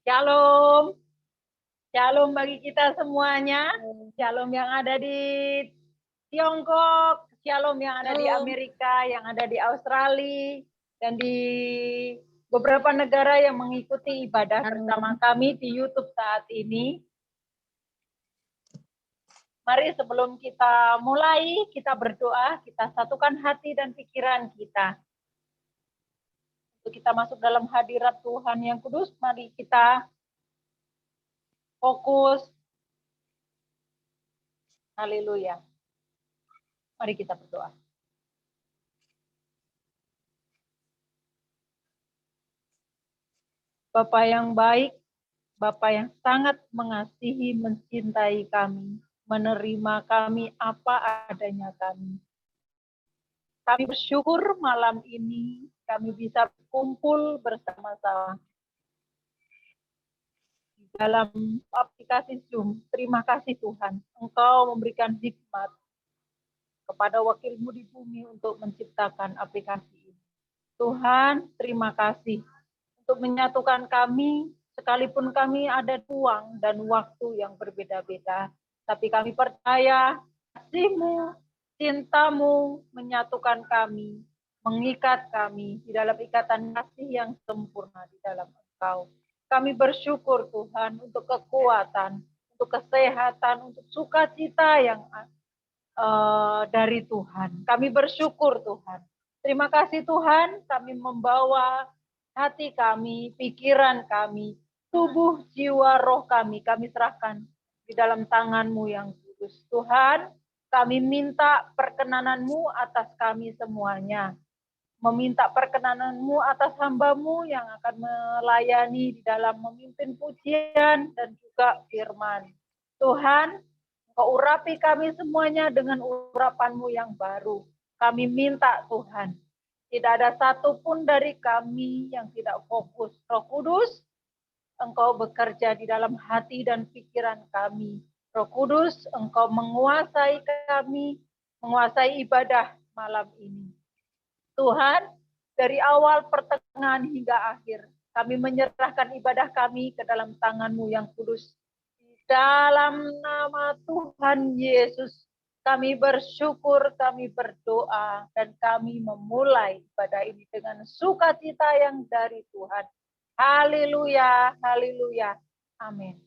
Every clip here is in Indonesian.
Shalom. Shalom bagi kita semuanya. Shalom yang ada di Tiongkok, shalom yang ada di Amerika, yang ada di Australia, dan di beberapa negara yang mengikuti ibadah bersama kami di YouTube saat ini. Mari sebelum kita mulai, kita berdoa, kita satukan hati dan pikiran kita. Untuk kita masuk dalam hadirat Tuhan yang kudus, mari kita fokus. Haleluya. Mari kita berdoa. Bapa yang baik, Bapa yang sangat mengasihi, mencintai kami, menerima kami apa adanya kami. Kami bersyukur malam ini kami bisa berkumpul bersama-sama di dalam aplikasi Zoom. Terima kasih Tuhan, Engkau memberikan hikmat kepada wakilmu di bumi untuk menciptakan aplikasi ini. Tuhan, terima kasih untuk menyatukan kami, sekalipun kami ada ruang dan waktu yang berbeda-beda. Tapi kami percaya kasih-Mu, cinta-Mu menyatukan kami, mengikat kami di dalam ikatan kasih yang sempurna di dalam Engkau. Kami bersyukur Tuhan untuk kekuatan, untuk kesehatan, untuk sukacita yang dari Tuhan. Kami bersyukur Tuhan. Terima kasih Tuhan, kami membawa hati kami, pikiran kami, tubuh, jiwa, roh kami serahkan di dalam tangan-Mu yang kudus. Tuhan, kami minta perkenanan-Mu atas kami semuanya. Meminta perkenanan-Mu atas hamba-Mu yang akan melayani di dalam memimpin pujian dan juga firman. Tuhan, Engkau urapi kami semuanya dengan urapan-Mu yang baru. Kami minta Tuhan, tidak ada satupun dari kami yang tidak fokus. Roh Kudus, Engkau bekerja di dalam hati dan pikiran kami. Roh Kudus, Engkau menguasai kami, menguasai ibadah malam ini. Tuhan, dari awal, pertengahan, hingga akhir, kami menyerahkan ibadah kami ke dalam tangan-Mu yang kudus. Dalam nama Tuhan Yesus, kami bersyukur, kami berdoa, dan kami memulai ibadah ini dengan sukacita yang dari Tuhan. Haleluya, haleluya, amin.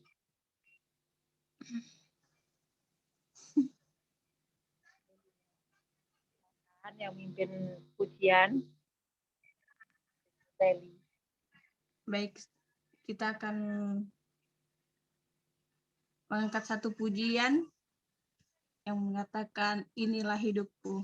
Yang mimpin pujian, Sally. Baik, kita akan mengangkat satu pujian yang mengatakan inilah hidupku.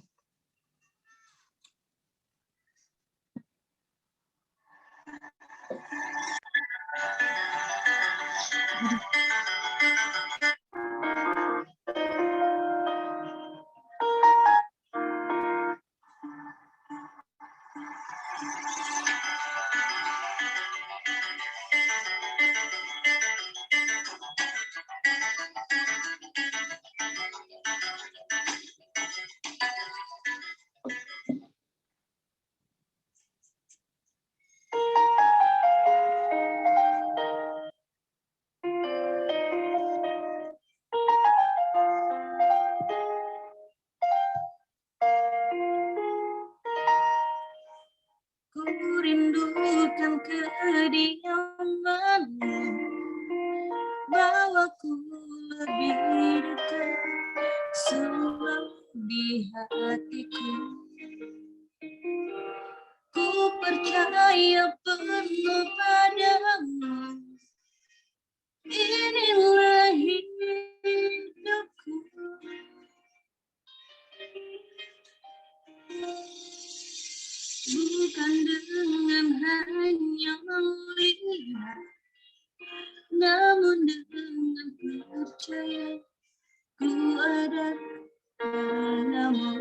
Rindukan kediaman-Mu, bawaku lebih dekat selalu di hatiku. Ku percaya penuh padamu, inilah hidupku. Bukan dengan hanya melihat, namun dengan percaya ku ada padamu.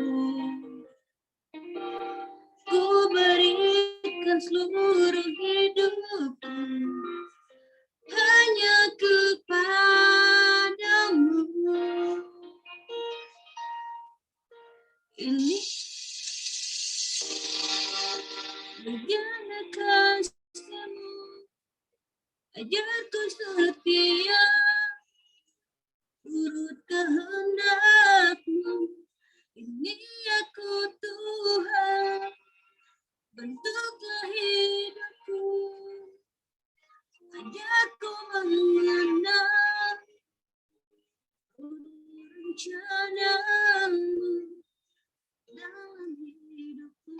Ku berikan seluruh hidupku hanya kepadamu. Ini bagaimana kasih-Mu, ajarku setia urut kehendakmu. Ini aku Tuhan, bentuklah hidupku, ajarku mengenal rencanamu dalam hidupku.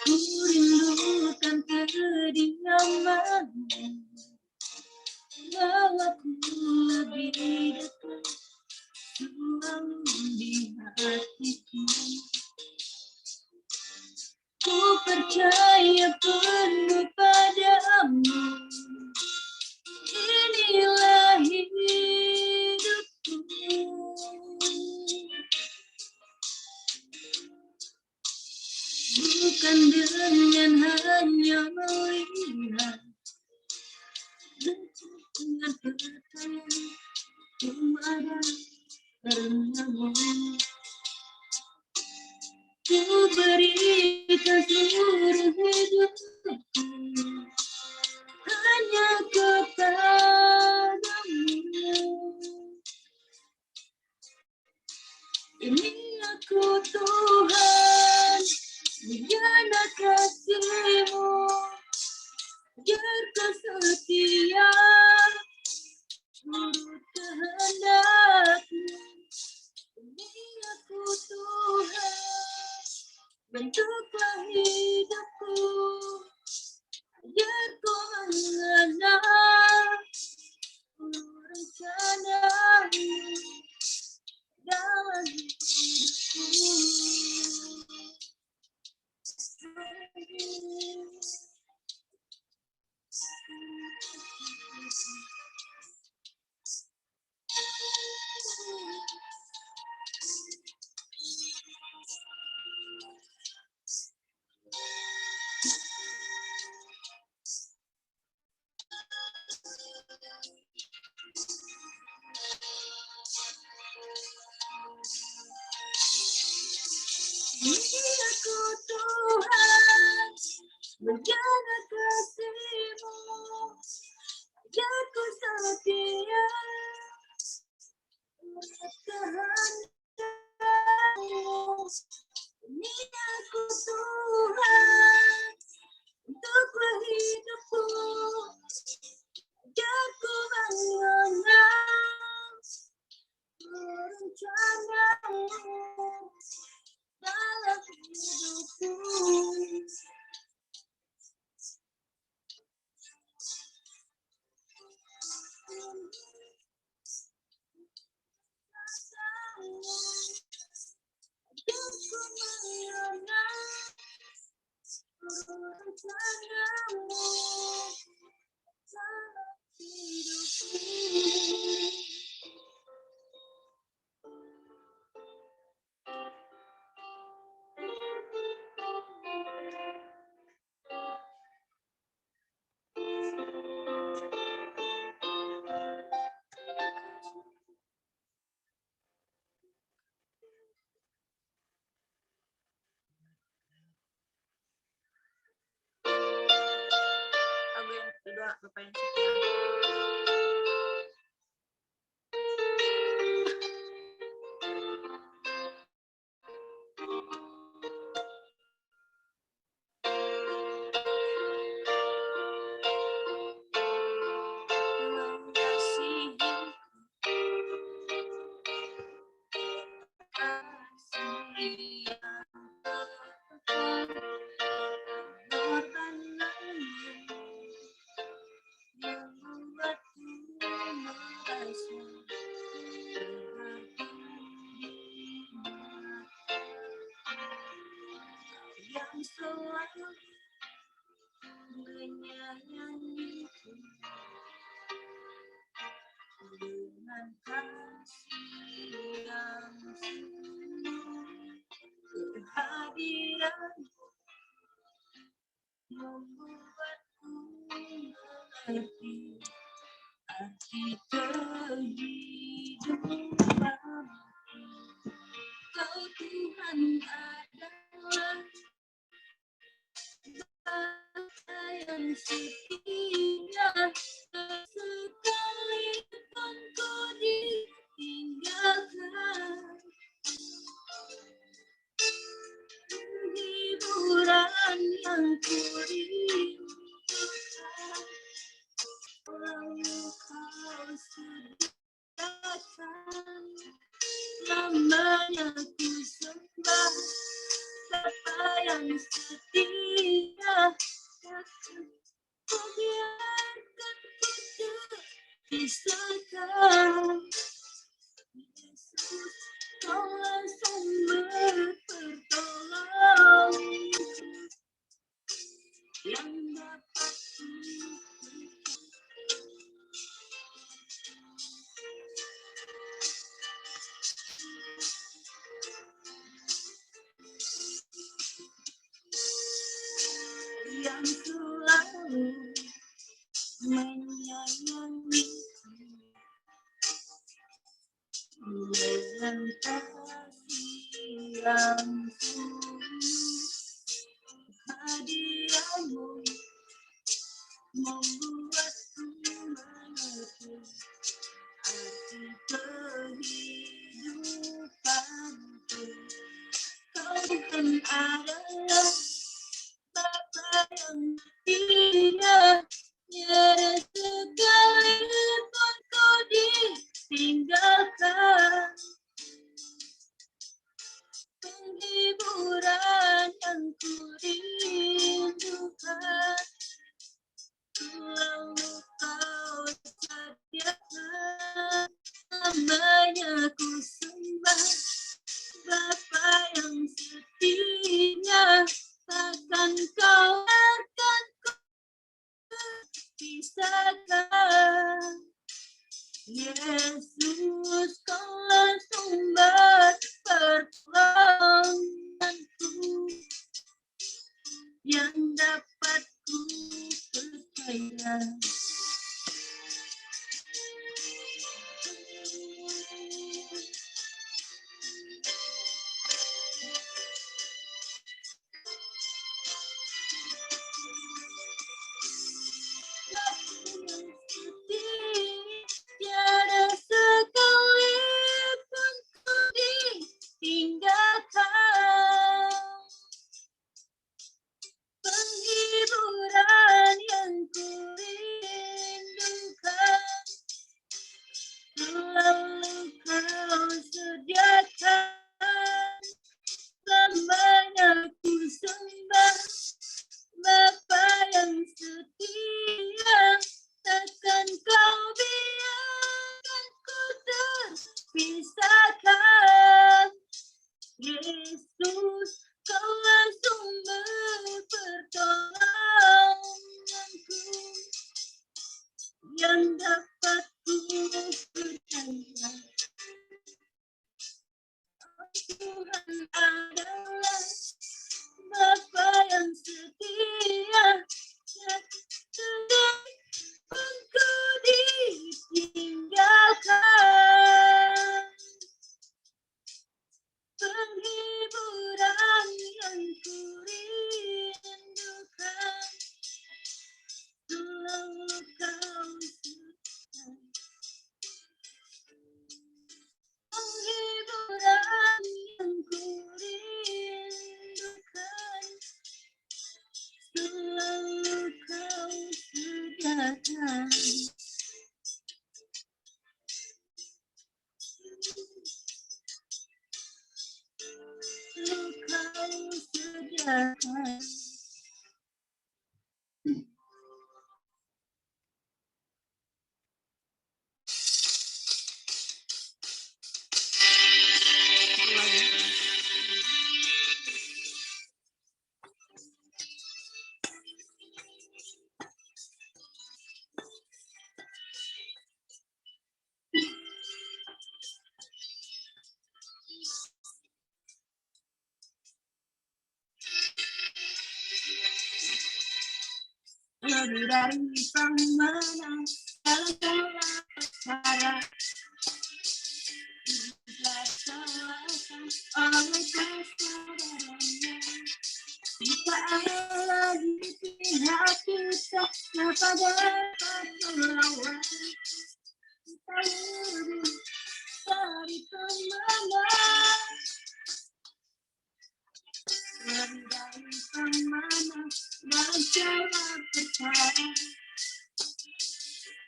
Ku rindukan kediamanmu, bawaku lebih dekat, selalu di hatiku. Ku percaya penuh padamu, inilah hidupku. Bukan dengan hanya melihat, dengan percaya ku ada karenamu. Ku berikan seluruh hidupku hanya kepadamu. Ini aku Tuhan, menjana kasih-Mu, ajarku setia urut kehendak-Mu. Ini aku Tuhan, bentuklah hidupku, ajarku mengenal rencana-Mu dalam hidupku. Ini aku Tuhan, menjaga kasih-Mu, ajarku setia urut kehendak-Mu. Ini aku Tuhan, untuklah hidupku, ajarku mengenal rencana-Mu dalam hidupku. Ajarku mengenal rencana-Mu dalam hidupku. Lagu yang kedua, Bapak yang setia. Mengasihi kasih yang kekal, pengorbananmu yang membuatku merasa yang selalu menyayangiku dengan kasih yang sungguh. Kehadiranmu membuatku mengerti arti Tuhan adalah Bapa yang setia, sekalipun ku ditinggalkan. Hiburan yang ku rindukan, lalu kau sediakan. Namanya ku sembah, Bapa yang setia, takkan ku biarkan ku terpisahkan. Yesus, kaulah sumber pertolongan yang dapat yang selalu menyayangi dengan kasih yang tulus. Hadiahmu membuatku mengerti arti kehidupanku. Kau Tuhan adalah Bapa yang setia, tiada sekalipun ku ditinggalkan. Penghiburan yang ku rindukan, lalu kau sediakan. Namanya ku sembah, Bapa yang setia, takkan kau biarkan ku pisahkan. Yesus, kaulah sumber pertolonganku yang dapat ku percaya. Tiada sekalipun ku ditinggalkan. Penghiburan yang ku rindukan, lalu kau sediakan. Lamanya ku sembah, Bapa yang setia, takkan kau biarkan ku terpisahkan. Yesus, kaulah sumber pertolonganku yang dapat ku percaya. Tuhan adalah Bapa yang setia, sekalipun ku ditinggalkan. Penghiburan yang ku rindukan, selalu kau sertai. Penghiburan yang ku rindukan, selalu kau sediakan. Selalu kau sediakan. Lebih dari pemenang dalam segala perkara, disalahkan oleh kesadarannya. Jika Allah di pihak kita, siapa dapat melawan? Kita lebih dari pemenang, lebih dari pemenang dalam segala perkara.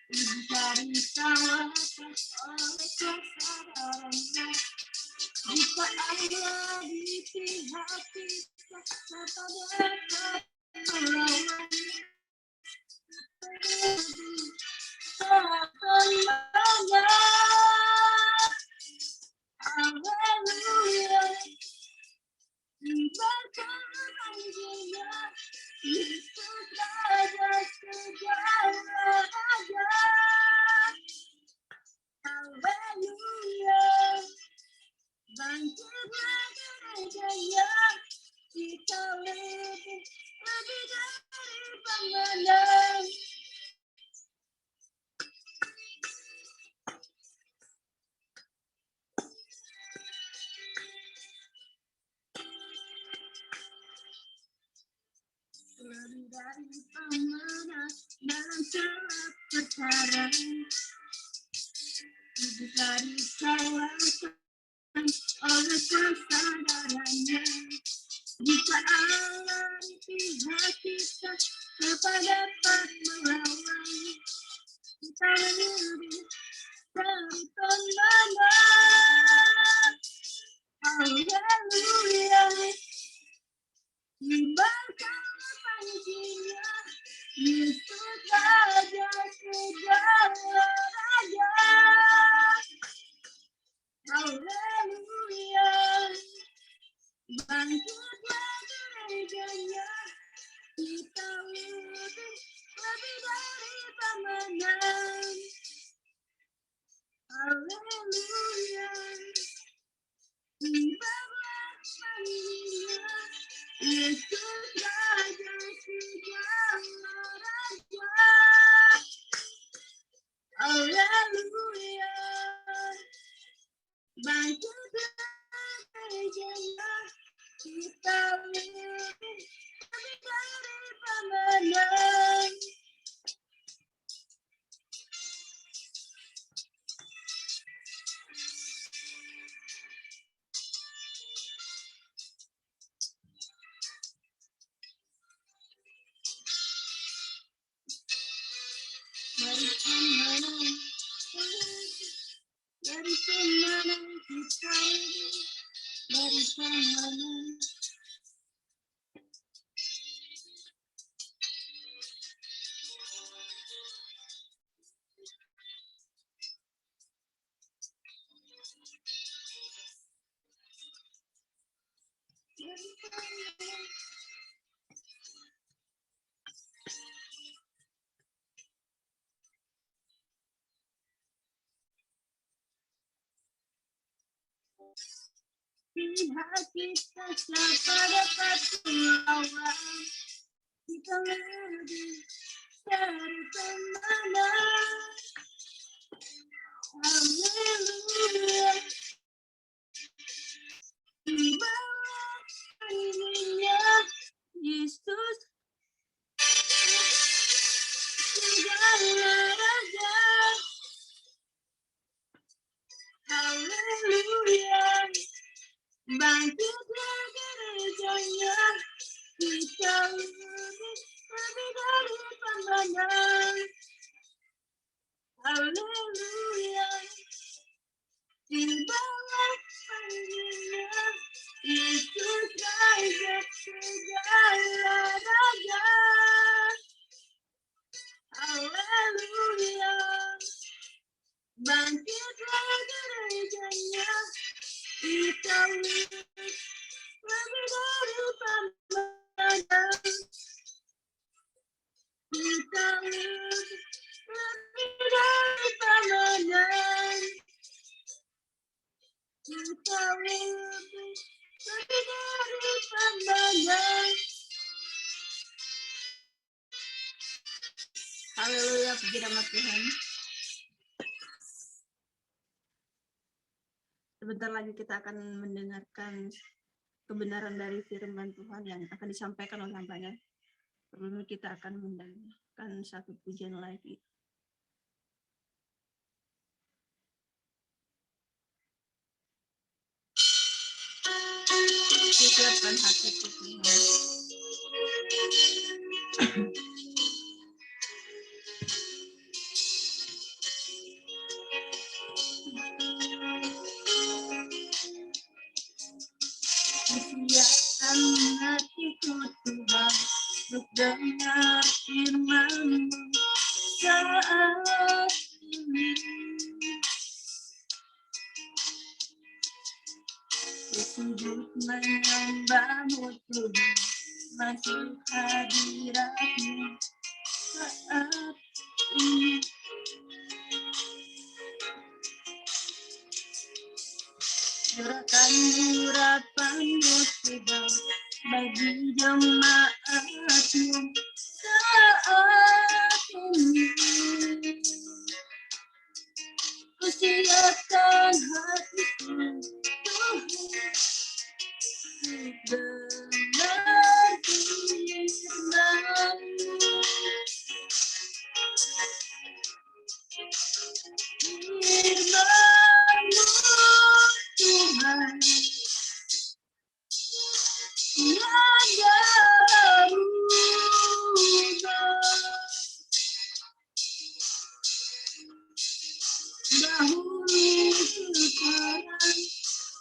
Lebih dari salahkan oleh kesadarannya. Jika Allah di pihak kita, siapa dapat melawan? Haleluya, diberkati Dia, Yesus Raja segala raja. Haleluya, bangkitlah gerejanya, kita lebih dari pemenang. Lebih dari pemenang dalam segala perkara. Lebih dari salahkan oleh kesadarannya. Jika Allah di pihak kita, siapa dapat melawan? Kita lebih dari pemenang. Haleluya, diberkati Dia, Yesus Raja segala raja. Haleluya, bangkitlah gerejanya, kita lebih dari pemenang. Haleluya, diberkati Dia, Yesus Raja segala raja. Haleluya, bangkitlah gerejanya, kita lebih dari pemenang. Dari pemenang, dari pemenang kita lebih dari pemenang. Pihak kita siapa dapat melawan? Kita lebih dari pemenang. Haleluya, diberkati Dia, Yesus segala raja. Haleluya, bangkitlah gerejanya, kita lebih dari pemenang. Haleluya, diberkati Dia, Yesus Raja segala raja. Haleluya, bangkitlah gerejanya, kita lebih dari pemenang. Kita lebih dari pemenang. Kita lebih dari pemenang. Haleluya, puji nama Tuhan. Sebentar lagi kita akan mendengarkan kebenaran dari firman Tuhan yang akan disampaikan oleh hambanya. Sebelumnya kita akan mendengarkan satu pujian lagi. Siapkan hatiku Tuhan. Siapkan hatiku Tuhan untuk dengar firman-Mu saat ini. Sujud menyembah-Mu Tuhan, masuk hadirat-Mu saat ini. Curahkan urapan-Mu Tuhan bagi jemaat-Mu saat ini. Ku siapkan hatiku Tuhan untuk dengar firman-Mu. Firman-Mu Tuhan tiada berubah. Dahulu sekarang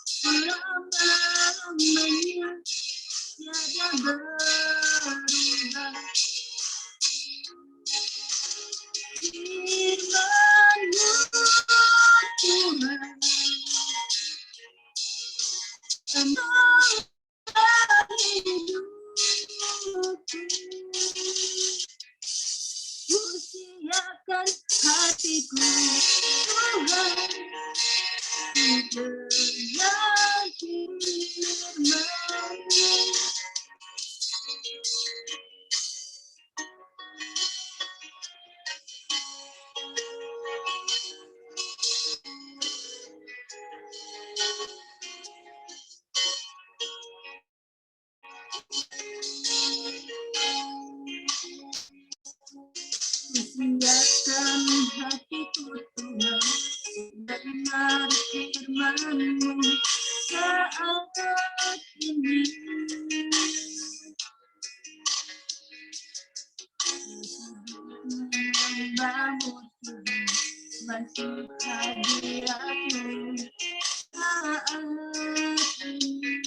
selama-lamanya tiada berubah. Firman-Mu Tuhan menolong hidupku. Ku siapkan hatiku Tuhan untuk dengar firman-Mu. Siapkan hatiku Tuhan dengar firman-Mu saat ini. Menyembah-Mu Tuhan, masuk hadirat-Mu saat ini.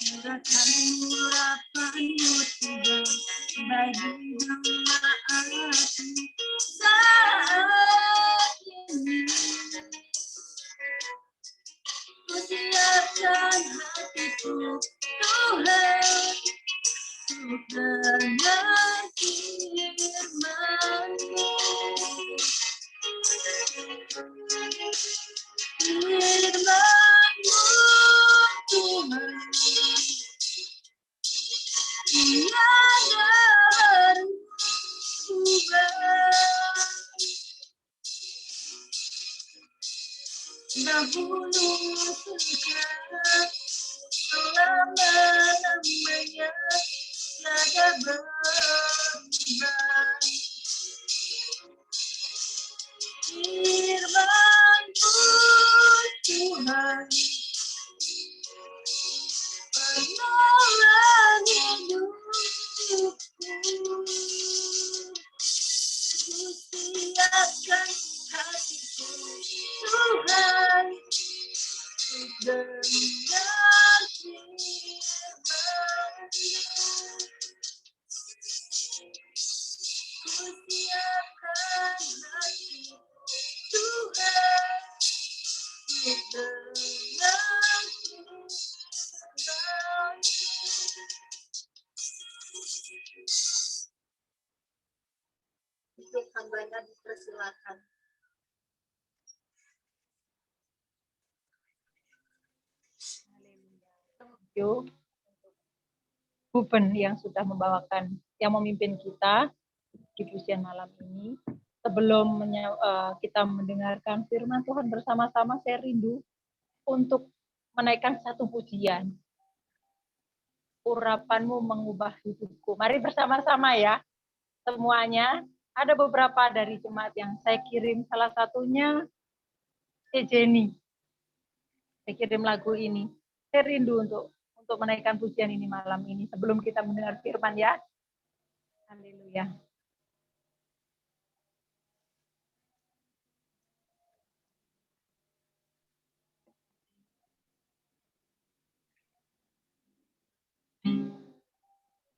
Curahkan urapan-Mu Tuhan bagi jemaat-Mu saat ini. Ku siapkan hatiku Tuhan untuk dengar firman-Mu. Firman-Mu Tuhan tiada berubah. Dahulu sekarang selama-lamanya tiada berubah. Firman-Mu Tuhan menolong hidupku. Ku siapkan hatiku Tuhan untuk dengar firman-Mu. Ku siapkan hatiku Tuhan untuk dengar firman-Mu. Untuk hambanya dipersilakan. Thank you, Bupen yang sudah membawakan, yang memimpin kita di pujian malam ini. sebelum kita mendengarkan firman Tuhan bersama-sama, saya rindu untuk menaikkan satu pujian. Urapanmu mengubah hidupku. Mari bersama-sama ya, semuanya. Ada beberapa dari jemaat yang saya kirim, salah satunya Jenny. Saya kirim lagu ini. Saya rindu untuk menaikkan pujian ini malam ini sebelum kita mendengar firman ya. Haleluya.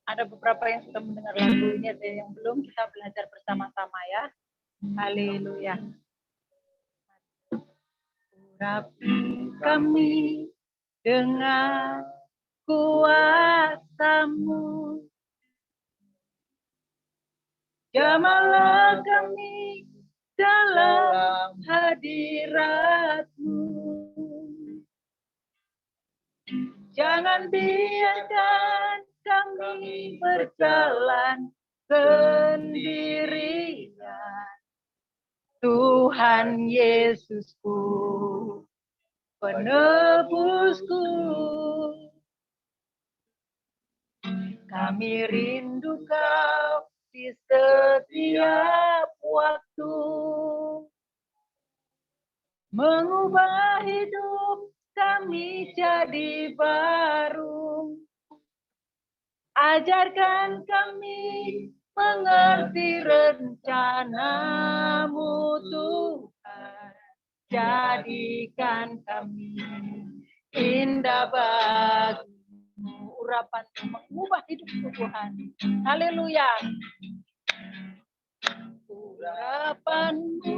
Ada beberapa yang sudah mendengar lagu ini, ada yang belum, kita belajar bersama-sama ya. Haleluya. Urapi kami dengan kuasa-Mu. Jamalah kami dalam hadirat-Mu. Jangan biarkan kami berjalan sendirian. Tuhan Yesusku, penebusku. Kami rindu Kau di setiap waktu. Mengubah hidup kami jadi baru. Ajarkan kami mengerti rencana-Mu Tuhan. Jadikan kami indah bagi-Mu. Urapan-Mu mengubah hidupku Tuhan. Haleluya. Urapan-Mu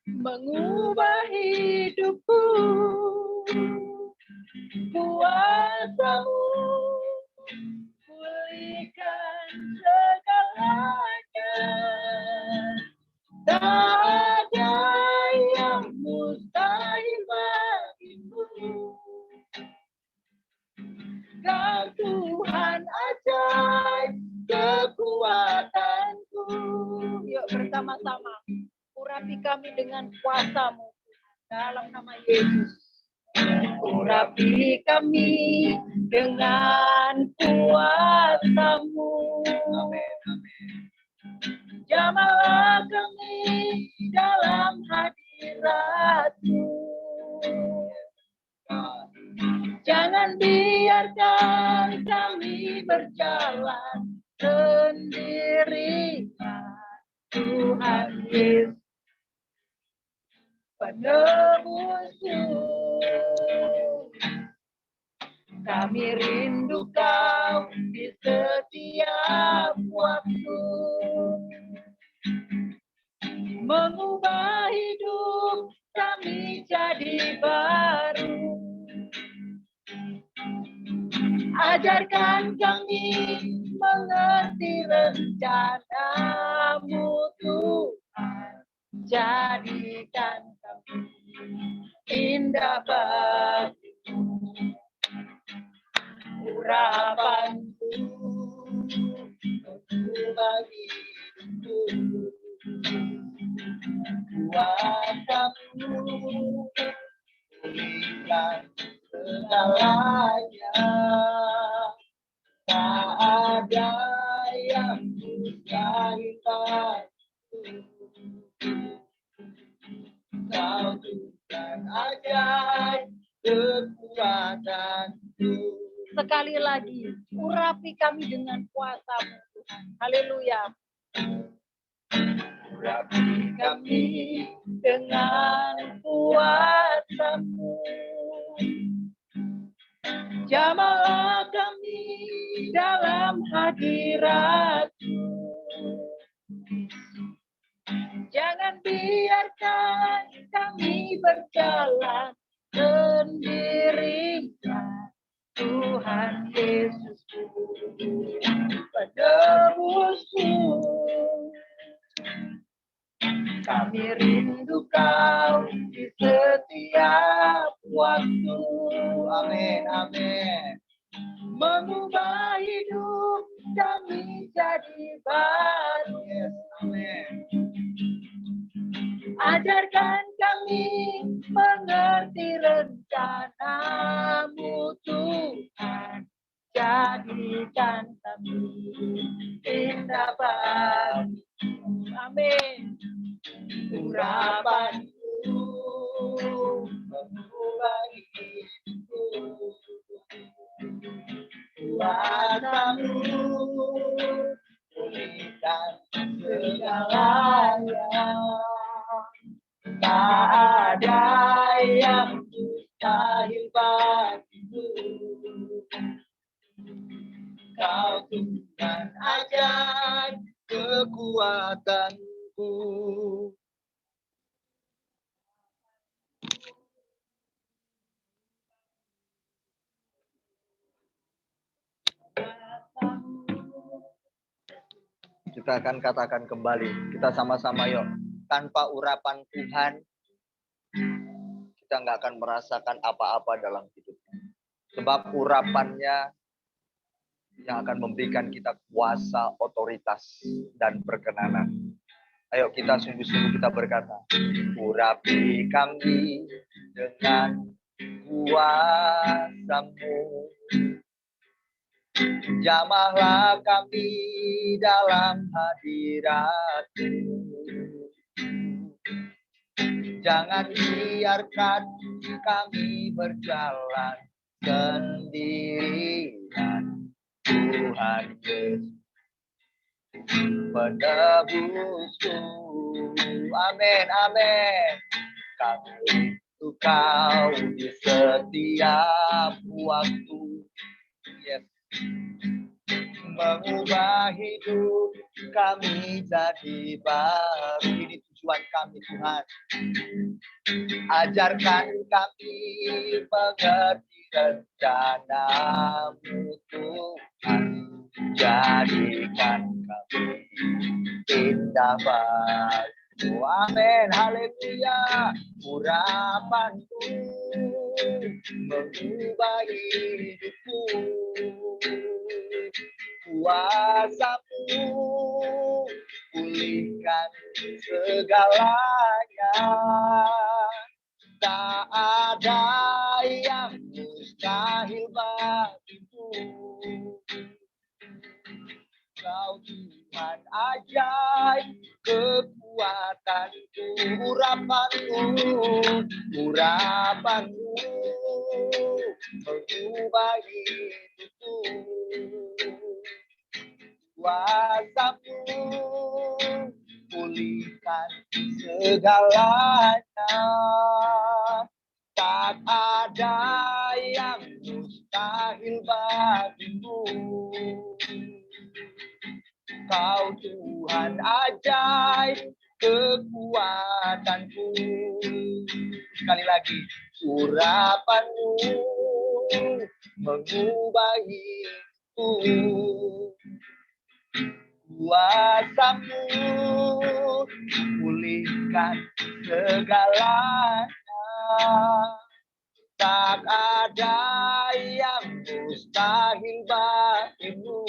mengubah hidupku. Kuasa-Mu pulihkan segalanya. Tak ada yang mustahil bagimu. Kau Tuhan ajaib kekuatanku. Yuk bersama-sama. Urapi kami dengan kuasa-Mu dalam nama Yesus. Urapi kami dengan kuasa-Mu. Jamalah kami dalam hadirat-Mu. Jangan biarkan kami berjalan sendirian. Tuhan Yesus, penebusku. Kami rindu Kau di setiap waktu. Mengubah hidup kami jadi baru. Ajarkan kami mengerti rencana-Mu Tuhan. Jadikan kami indah bagi-Mu. Urapan-Mu mengubah hidupku. Kuasa-Mu pulihkan segalanya. Tak ada yang mustahil bagimu. Kau Tuhan ajaib kekuatanku. Sekali lagi, urapi kami dengan kuasa-Mu Tuhan. Haleluya. Urapi kami dengan kuasa-Mu. Jamalah kami dalam hadirat-Mu. Jangan biarkan kami berjalan sendirian. Tuhan Yesusku, penebusku. Kami rindu Kau di setiap waktu. Amin, amin. Mengubah hidup kami jadi baru. Yes, amin. Ajarkan kami mengerti rencana-Mu Tuhan. Jadikan kami indah bagi-Mu. Amin. Urapan-Mu mengubah hidupku. Kuasa-Mu pulihkan segalanya. Tak ada yang mustahil bagimu. Kau Tuhan ajaib kekuatanku. Kita akan katakan kembali. Kita sama-sama yuk. Tanpa urapan Tuhan, kita nggak akan merasakan apa-apa dalam hidup. Sebab urapannya yang akan memberikan kita kuasa, otoritas, dan perkenanan. Ayo kita sungguh-sungguh kita berkata, urapi kami dengan kuasa-Mu. Jamahlah kami dalam hadirat-Mu. Jangan biarkan kami berjalan sendirian. Tuhan Yesus penebusku. Amin, amin. Kami itu Kau di setiap waktu. Yes. Mengubah hidup kami jadi baru. Ini tujuan kami Tuhan. Ajarkan kami mengerti rencana-Mu Tuhan. Jadikan kami indah bagimu. Amin, haleluya. Urapan-Mu mengubah hidupku. Kuasa-Mu pulihkan segalanya. Tak ada yang mustahil bagimu. Kau Tuhan ajaib kekuatanku. Urapan-Mu mengubah hidupku. Kuasa-Mu pulihkan segalanya. Tak ada yang mustahil bagimu. Kau Tuhan ajaib kekuatanku. Sekali lagi, urapan-Mu mengubah hidupku. Kuasa-Mu pulihkan segalanya. Tak ada yang mustahil bagimu.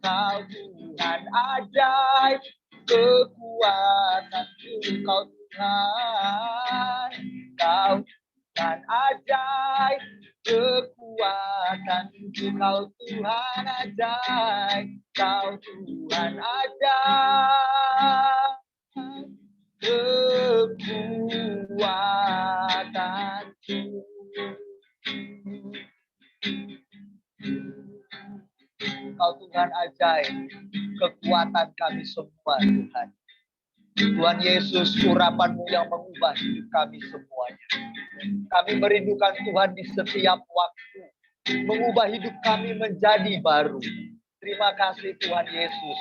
Kau Tuhan ajaib kekuatanku. Kau Tuhan ajaib kekuatanku. Kau Tuhan ajaib. Kau Tuhan ajaib kekuatanku. Kau Tuhan ajaib kekuatan kami semua Tuhan. Tuhan Yesus, urapan-Mu yang mengubah hidup kami semuanya. Kami merindukan Tuhan di setiap waktu. Mengubah hidup kami menjadi baru. Terima kasih Tuhan Yesus.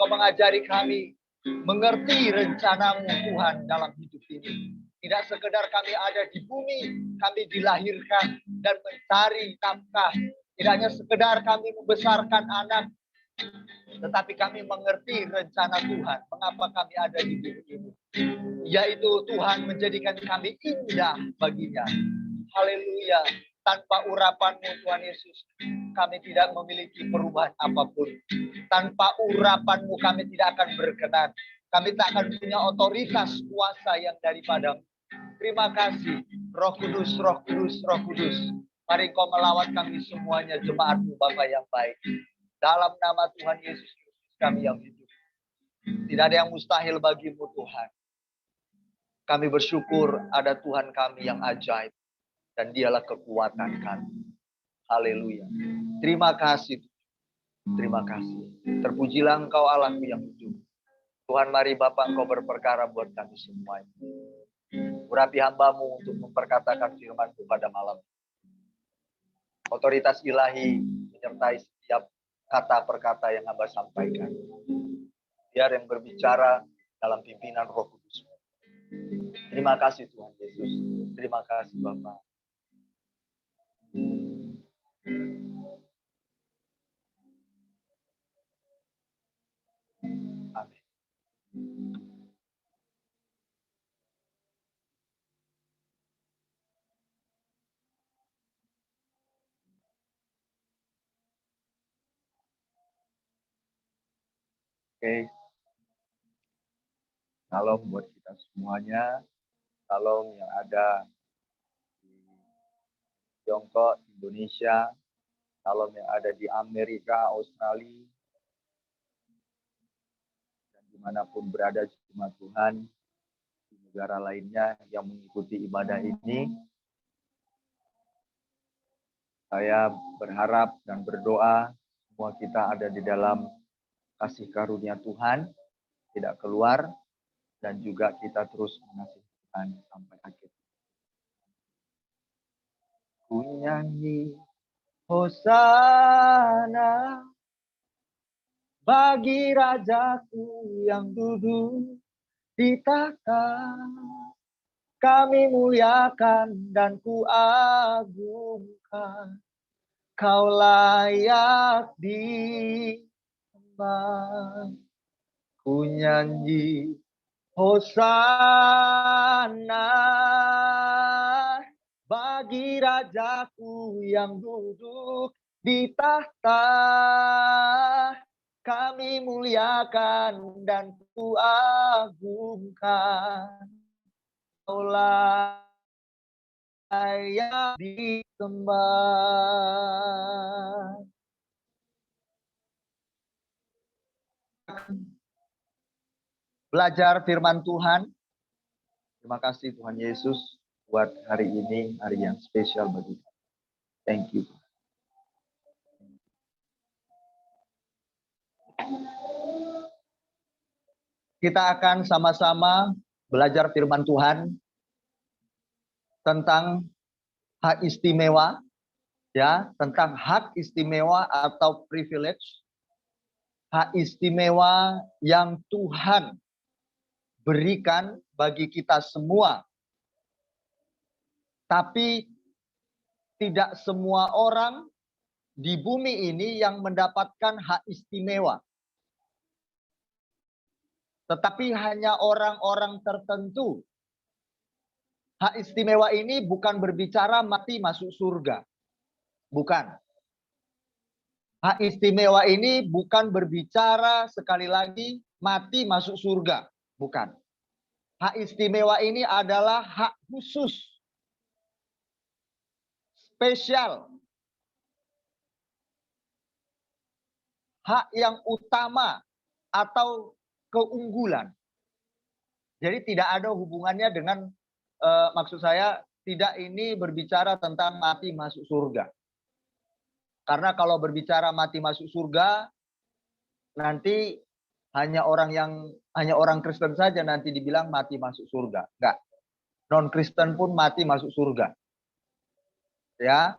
Kau mengajari kami mengerti rencana-Mu Tuhan dalam hidup ini. Tidak sekedar kami ada di bumi, kami dilahirkan dan mencari nafkah. Tidak hanya sekedar kami membesarkan anak, tetapi kami mengerti rencana Tuhan. Mengapa kami ada di bumi ini? Yaitu Tuhan menjadikan kami indah baginya. Haleluya. Tanpa urapan-Mu Tuhan Yesus, kami tidak memiliki perubahan apapun. Tanpa urapan-Mu kami tidak akan berkenan. Kami tak akan punya otoritas kuasa yang daripada. Terima kasih, Roh Kudus, Roh Kudus, Roh Kudus. Mari Engkau melawat kami semuanya, jemaat-Mu Bapa yang baik. Dalam nama Tuhan Yesus Kristus kami yang hidup. Tidak ada yang mustahil bagi-Mu Tuhan. Kami bersyukur ada Tuhan kami yang ajaib. Dan Dialah kekuatan kami. Haleluya. Terima kasih. Terima kasih. Terpujilah Engkau Allahku yang hidup. Tuhan, mari Bapa Engkau berperkara buat kami semuanya. Urapi hamba-Mu untuk memperkatakan firman-Mu pada malam. Otoritas ilahi menyertai setiap kata perkata yang hamba sampaikan. Biar yang berbicara dalam pimpinan Roh Kudus. Terima kasih Tuhan Yesus. Terima kasih Bapa. Amin. Oke. Salam buat kita semuanya. Salam yang ada di Tiongkok, Indonesia. Salam yang ada di Amerika, Australia. Dan dimanapun berada jemaat Tuhan. Di negara lainnya yang mengikuti ibadah ini. Saya berharap dan berdoa semua kita ada di dalam kasih karunia Tuhan. Tidak keluar. Dan juga kita terus mengasihi Tuhan sampai akhir. Ku nyanyi Hosana bagi Rajaku yang duduk di tahta. Kami muliakan dan ku agungkan. Kau layak disembah. Ku nyanyi Hosana bagi Rajaku yang duduk di tahta. Kami muliakan dan ku agungkan. Kau layak disembah. Belajar firman Tuhan. Terima kasih Tuhan Yesus buat hari ini, hari yang spesial bagi kita. Thank you. Kita akan sama-sama belajar firman Tuhan tentang hak istimewa, ya, tentang hak istimewa atau privilege. Hak istimewa yang Tuhan berikan bagi kita semua. Tapi tidak semua orang di bumi ini yang mendapatkan hak istimewa. Tetapi hanya orang-orang tertentu. Hak istimewa ini bukan berbicara mati masuk surga. Bukan. Hak istimewa ini bukan berbicara sekali lagi mati masuk surga. Bukan. Hak istimewa ini adalah hak khusus. Spesial. Hak yang utama atau keunggulan. Jadi tidak ada hubungannya dengan, maksud saya, tidak ini berbicara tentang mati masuk surga. Karena kalau berbicara mati masuk surga, nanti hanya orang Kristen saja nanti dibilang mati masuk surga. Enggak. Non-Kristen pun mati masuk surga. Ya.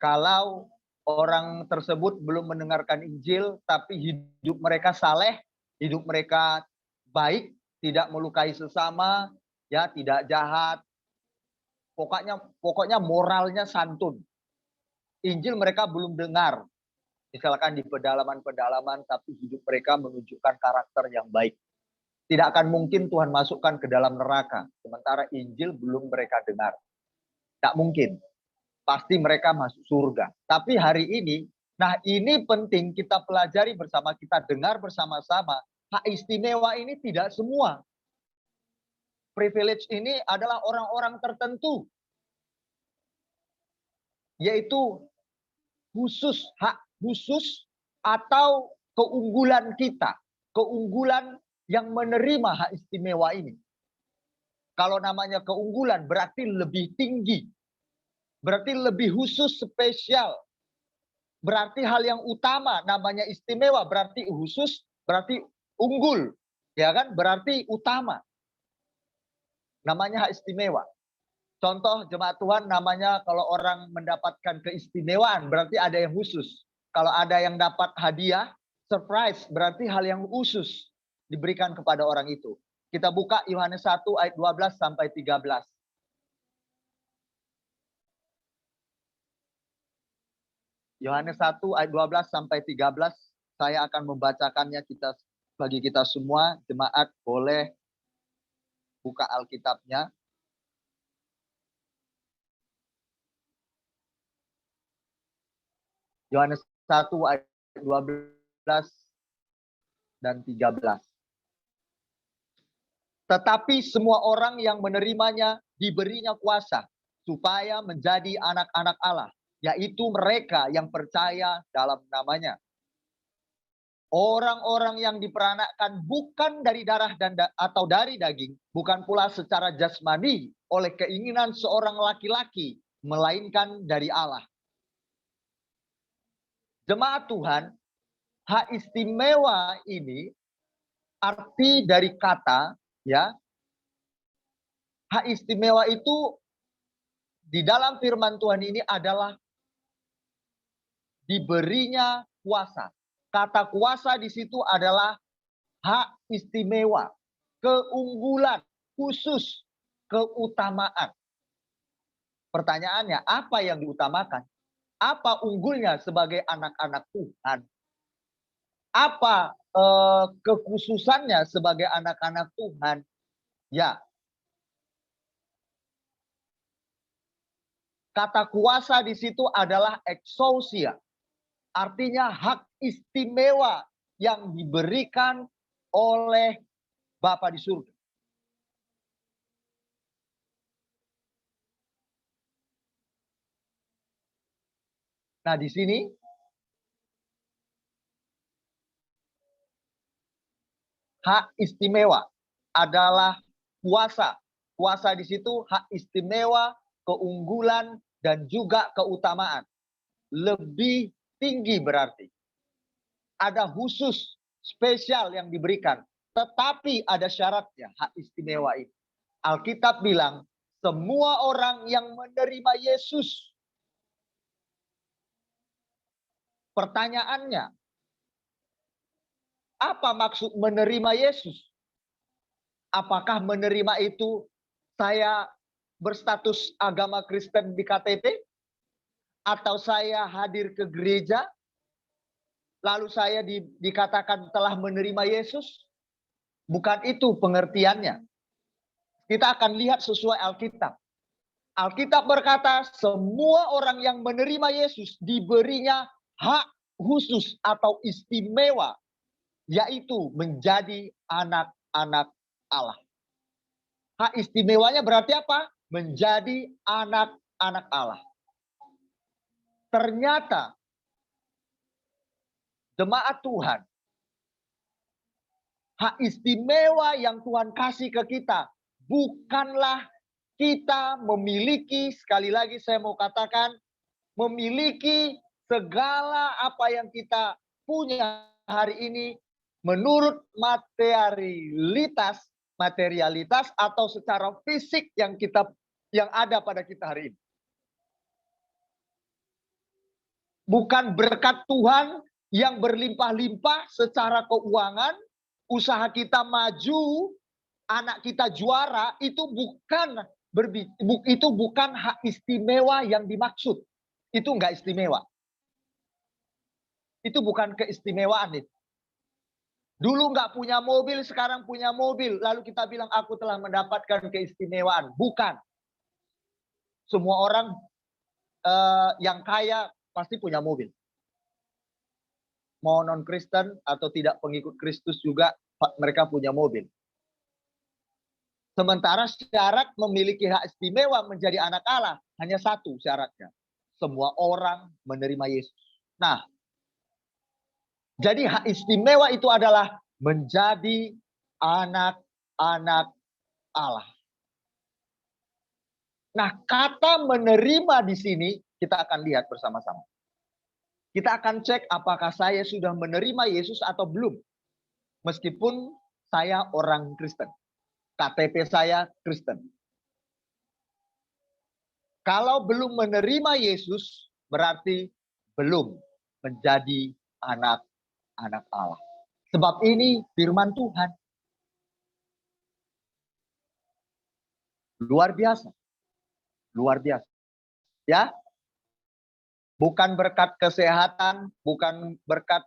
Kalau orang tersebut belum mendengarkan Injil tapi hidup mereka saleh, hidup mereka baik, tidak melukai sesama, ya, tidak jahat. Pokoknya moralnya santun. Injil mereka belum dengar. Misalkan di pedalaman-pedalaman, tapi hidup mereka menunjukkan karakter yang baik. Tidak akan mungkin Tuhan masukkan ke dalam neraka. Sementara Injil belum mereka dengar. Tak mungkin. Pasti mereka masuk surga. Tapi hari ini, nah ini penting kita pelajari bersama, kita dengar bersama-sama. hak istimewa ini tidak semua. Privilege ini adalah orang-orang tertentu. Yaitu khusus, hak khusus atau keunggulan kita. Keunggulan yang menerima hak istimewa ini. Kalau namanya keunggulan berarti lebih tinggi. Berarti lebih khusus, spesial. Berarti hal yang utama, namanya istimewa, berarti khusus, berarti unggul. Ya kan? Berarti utama. Namanya hak istimewa. Contoh jemaat Tuhan namanya kalau orang mendapatkan keistimewaan, berarti ada yang khusus. Kalau ada yang dapat hadiah, surprise, berarti hal yang khusus diberikan kepada orang itu. Kita buka Yohanes 1 ayat 12 sampai 13. Yohanes 1 ayat 12 sampai 13, saya akan membacakannya bagi kita semua. Jemaat boleh buka Alkitabnya. Yohanes 1 ayat 12 dan 13. Tetapi semua orang yang menerimanya diberinya kuasa supaya menjadi anak-anak Allah, yaitu mereka yang percaya dalam namanya. Orang-orang yang diperanakkan bukan dari darah atau dari daging, bukan pula secara jasmani oleh keinginan seorang laki-laki, melainkan dari Allah. Jemaat Tuhan, hak istimewa ini arti dari kata, ya, hak istimewa itu di dalam firman Tuhan ini adalah diberinya kuasa. Kata kuasa di situ adalah hak istimewa, keunggulan, khusus, keutamaan. Pertanyaannya, apa yang diutamakan? Apa unggulnya sebagai anak-anak Tuhan? Apa kekhususannya sebagai anak-anak Tuhan? Ya. Kata kuasa di situ adalah exousia. Artinya hak istimewa yang diberikan oleh Bapa di surga. Nah, di sini hak istimewa adalah kuasa. Kuasa di situ hak istimewa, keunggulan, dan juga keutamaan. Lebih tinggi berarti. Ada khusus, spesial yang diberikan. Tetapi ada syaratnya hak istimewa ini. Alkitab bilang, semua orang yang menerima Yesus. Pertanyaannya, apa maksud menerima Yesus? Apakah menerima itu saya berstatus agama Kristen di KTP? Atau saya hadir ke gereja, lalu saya dikatakan telah menerima Yesus? Bukan itu pengertiannya. Kita akan lihat sesuai Alkitab. Alkitab berkata semua orang yang menerima Yesus diberinya hak khusus atau istimewa, yaitu menjadi anak-anak Allah. Hak istimewanya berarti apa? Menjadi anak-anak Allah. Ternyata jemaat Tuhan, hak istimewa yang Tuhan kasih ke kita bukanlah kita memiliki, sekali lagi saya mau katakan, memiliki segala apa yang kita punya hari ini menurut materialitas atau secara fisik yang ada pada kita hari ini. Bukan berkat Tuhan yang berlimpah-limpah secara keuangan, usaha kita maju, anak kita juara, itu bukan hak istimewa yang dimaksud. Itu enggak istimewa. Itu bukan keistimewaan itu. Dulu enggak punya mobil, sekarang punya mobil. Lalu kita bilang aku telah mendapatkan keistimewaan. Bukan. Semua orang yang kaya pasti punya mobil. Mau non-Kristen atau tidak pengikut Kristus juga mereka punya mobil. Sementara syarat memiliki hak istimewa menjadi anak Allah hanya satu syaratnya. Semua orang menerima Yesus. Nah, jadi hak istimewa itu adalah menjadi anak-anak Allah. Nah, kata menerima di sini kita akan lihat bersama-sama. Kita akan cek apakah saya sudah menerima Yesus atau belum. Meskipun saya orang Kristen. KTP saya Kristen. Kalau belum menerima Yesus, berarti belum menjadi anak-anak Allah. Sebab ini firman Tuhan. Luar biasa. Luar biasa. Ya. Bukan berkat kesehatan, bukan berkat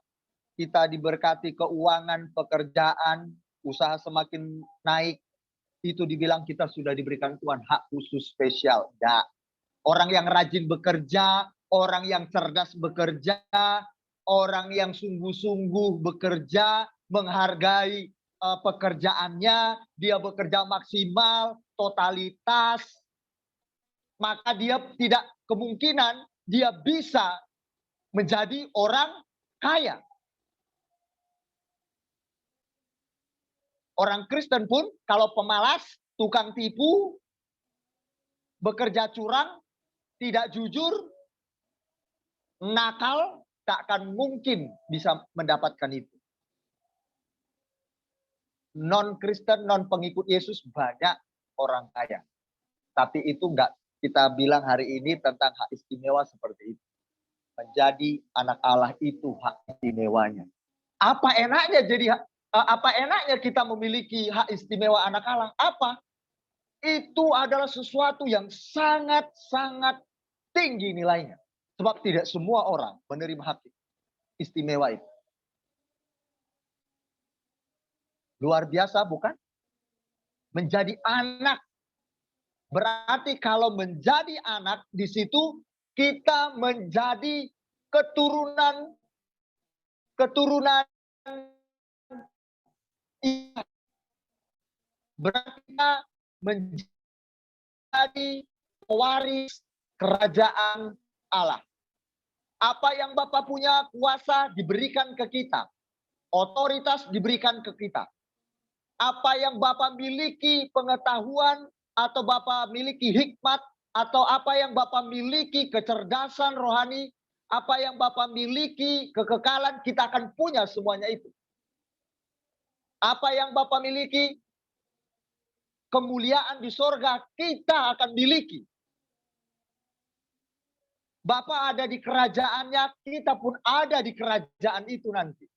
kita diberkati keuangan, pekerjaan, usaha semakin naik. Itu dibilang kita sudah diberikan Tuhan hak khusus spesial. Ya. Orang yang rajin bekerja, orang yang cerdas bekerja, orang yang sungguh-sungguh bekerja, menghargai pekerjaannya, dia bekerja maksimal, totalitas, maka dia tidak kemungkinan dia bisa menjadi orang kaya. Orang Kristen pun kalau pemalas, tukang tipu, bekerja curang, tidak jujur, nakal, tak akan mungkin bisa mendapatkan itu. Non-Kristen, non-pengikut Yesus banyak orang kaya. Tapi itu enggak kita bilang hari ini tentang hak istimewa seperti itu. Menjadi anak Allah itu hak istimewanya. Apa enaknya kita memiliki hak istimewa anak Allah? Apa? Itu adalah sesuatu yang sangat-sangat tinggi nilainya. Sebab tidak semua orang menerima hak istimewa itu. Luar biasa bukan? Menjadi anak. Berarti kalau menjadi anak, di situ kita menjadi keturunan berarti kita menjadi pewaris kerajaan Allah. Apa yang Bapak punya kuasa diberikan ke kita. Otoritas diberikan ke kita. Apa yang Bapak miliki pengetahuan atau Bapak miliki hikmat atau apa yang Bapak miliki kecerdasan rohani, apa yang Bapak miliki kekekalan, kita akan punya semuanya itu. Apa yang Bapak miliki kemuliaan di sorga, kita akan miliki. Bapak ada di kerajaannya, kita pun ada di kerajaan itu nanti.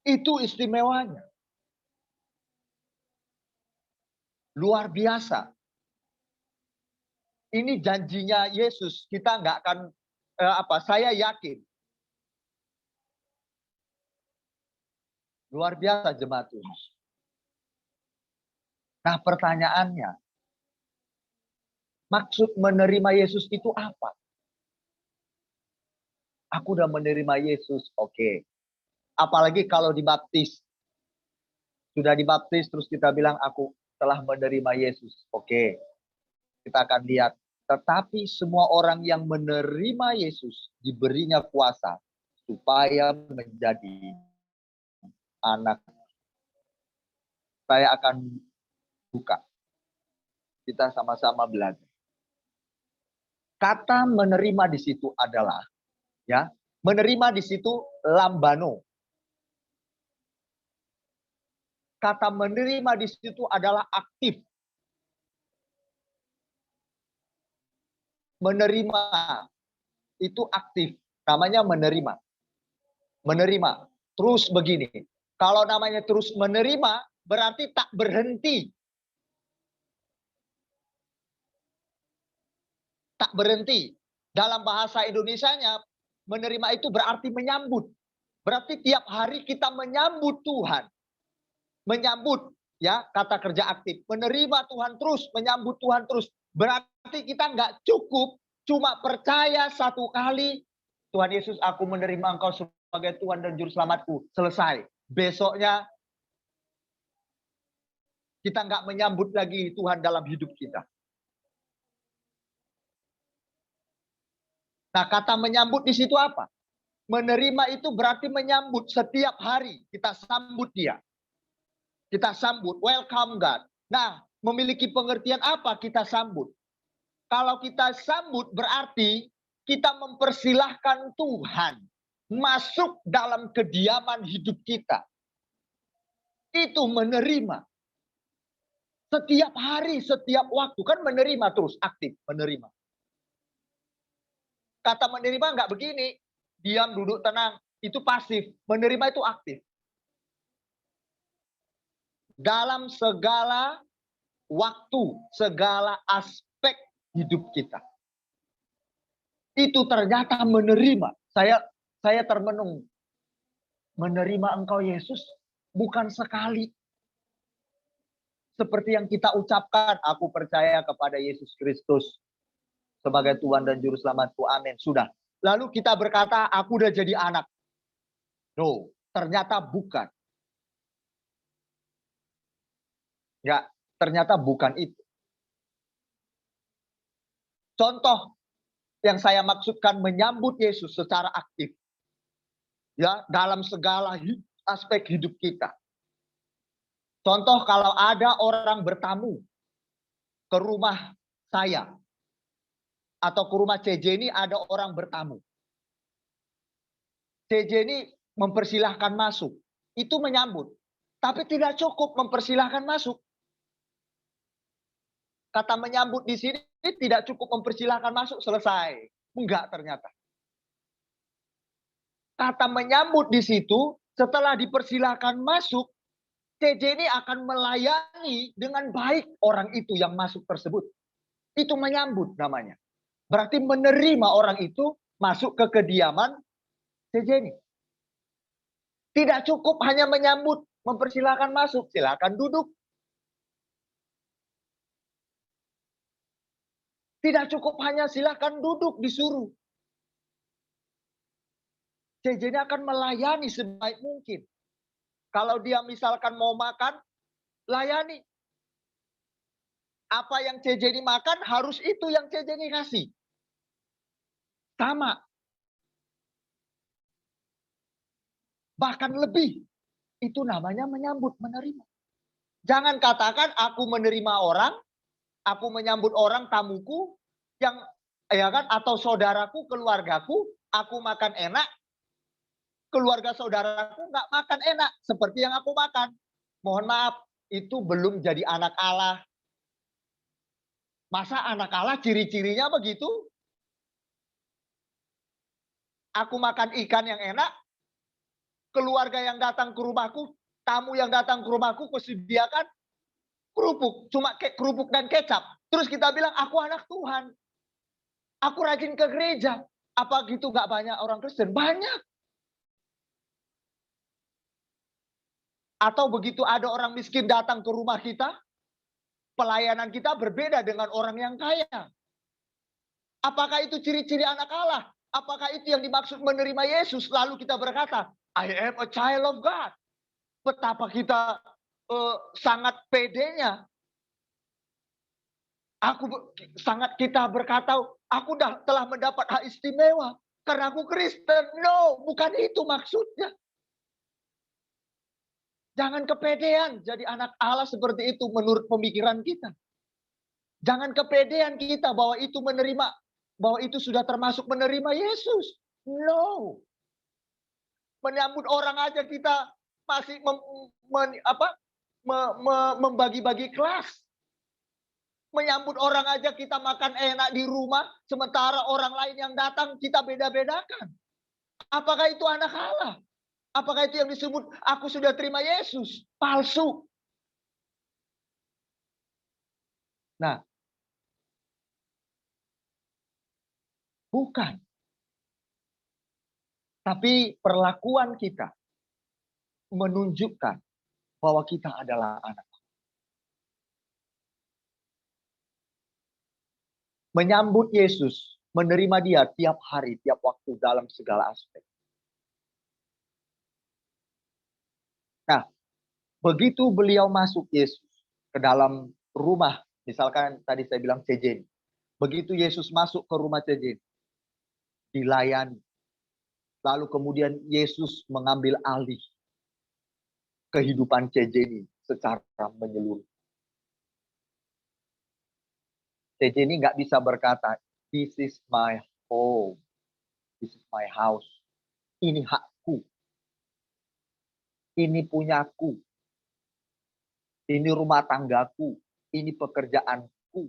Itu istimewanya. Luar biasa. Ini janjinya Yesus. Kita nggak akan saya yakin. Luar biasa jemaat Tuhan. Nah, pertanyaannya, maksud menerima Yesus itu apa? Aku udah menerima Yesus, oke. Apalagi kalau dibaptis. Sudah dibaptis terus kita bilang aku telah menerima Yesus. Oke, kita akan lihat. Tetapi semua orang yang menerima Yesus diberinya kuasa supaya menjadi anak. Saya akan buka. Kita sama-sama belajar. Kata menerima di situ adalah, ya, menerima di situ lambano. Kata menerima di situ adalah aktif. Menerima itu aktif, namanya menerima. Menerima, terus begini. Kalau namanya terus menerima, berarti tak berhenti. Tak berhenti. Dalam bahasa Indonesianya, menerima itu berarti menyambut. Berarti tiap hari kita menyambut Tuhan. Menyambut, ya, kata kerja aktif. Menerima Tuhan terus, menyambut Tuhan terus. Berarti kita nggak cukup cuma percaya satu kali, Tuhan Yesus, aku menerima Engkau sebagai Tuhan dan Juru Selamatku. Selesai. besoknya kita nggak menyambut lagi Tuhan dalam hidup kita. Nah, kata menyambut di situ apa? Menerima itu berarti menyambut setiap hari. Kita sambut dia. Kita sambut, welcome God. Nah, memiliki pengertian apa kita sambut? Kalau kita sambut berarti kita mempersilahkan Tuhan masuk dalam kediaman hidup kita. Itu menerima. Setiap hari, setiap waktu. Kan menerima terus, aktif menerima. Kata menerima nggak begini. Diam, duduk, tenang. Itu pasif. Menerima itu aktif. Dalam segala waktu, segala aspek hidup kita. Itu ternyata menerima. Saya termenung. Menerima Engkau Yesus bukan sekali. Seperti yang kita ucapkan, aku percaya kepada Yesus Kristus sebagai Tuhan dan Juru Selamatku. Amin. Sudah. Lalu kita berkata, aku udah jadi anak. No, ternyata bukan. Ya, ternyata bukan itu. Contoh yang saya maksudkan menyambut Yesus secara aktif. Ya, dalam segala aspek hidup kita. Contoh kalau ada orang bertamu ke rumah saya. Atau ke rumah CJ ini ada orang bertamu. CJ ini mempersilahkan masuk. Itu menyambut. Tapi tidak cukup mempersilahkan masuk. Kata menyambut di sini tidak cukup mempersilahkan masuk, selesai. Enggak ternyata. Kata menyambut di situ, setelah dipersilahkan masuk, CJ ini akan melayani dengan baik orang itu yang masuk tersebut. Itu menyambut namanya. Berarti menerima orang itu masuk ke kediaman CJ ini. Tidak cukup hanya menyambut, mempersilahkan masuk, silakan duduk. Tidak cukup hanya silakan duduk, disuruh. CJ ini akan melayani sebaik mungkin. Kalau dia misalkan mau makan, layani. Apa yang CJ ini makan, harus itu yang CJ ini kasih. Sama. Bahkan lebih. Itu namanya menyambut, menerima. Jangan katakan aku menerima orang, aku menyambut orang tamuku yang ya kan atau saudaraku, keluargaku, aku makan enak, keluarga saudaraku nggak makan enak seperti yang aku makan. Mohon maaf, itu belum jadi anak Allah. Masa anak Allah ciri-cirinya begitu? Aku makan ikan yang enak, keluarga yang datang ke rumahku, tamu yang datang ke rumahku kusediakan kerupuk, cuma kerupuk dan kecap. Terus kita bilang, aku anak Tuhan. Aku rajin ke gereja. Apa gitu gak banyak orang Kristen? Banyak. Atau begitu ada orang miskin datang ke rumah kita, pelayanan kita berbeda dengan orang yang kaya. Apakah itu ciri-ciri anak Allah? Apakah itu yang dimaksud menerima Yesus? Lalu kita berkata, I am a child of God. Betapa kita sangat pedenya. Kita berkata, aku telah mendapat hak istimewa karena aku Kristen. No, bukan itu maksudnya. Jangan kepedean jadi anak Allah seperti itu menurut pemikiran kita. Jangan kepedean kita bahwa itu menerima, bahwa itu sudah termasuk menerima Yesus. No. Menyambut orang aja kita masih membagi-bagi kelas. Menyambut orang aja kita makan enak di rumah, sementara orang lain yang datang kita beda-bedakan. Apakah itu anak Allah? Apakah itu yang disebut aku sudah terima Yesus? Palsu. Nah, bukan. Tapi perlakuan kita menunjukkan bahwa kita adalah anak. Menyambut Yesus, menerima dia tiap hari, tiap waktu dalam segala aspek. Nah, begitu beliau masuk Yesus ke dalam rumah, misalkan tadi saya bilang CJ. Begitu Yesus masuk ke rumah CJ, dilayani. Lalu kemudian Yesus mengambil alih kehidupan CJ ini secara menyeluruh. CJ ini nggak bisa berkata, this is my home, this is my house. Ini hakku, ini punyaku, ini rumah tanggaku, ini pekerjaanku,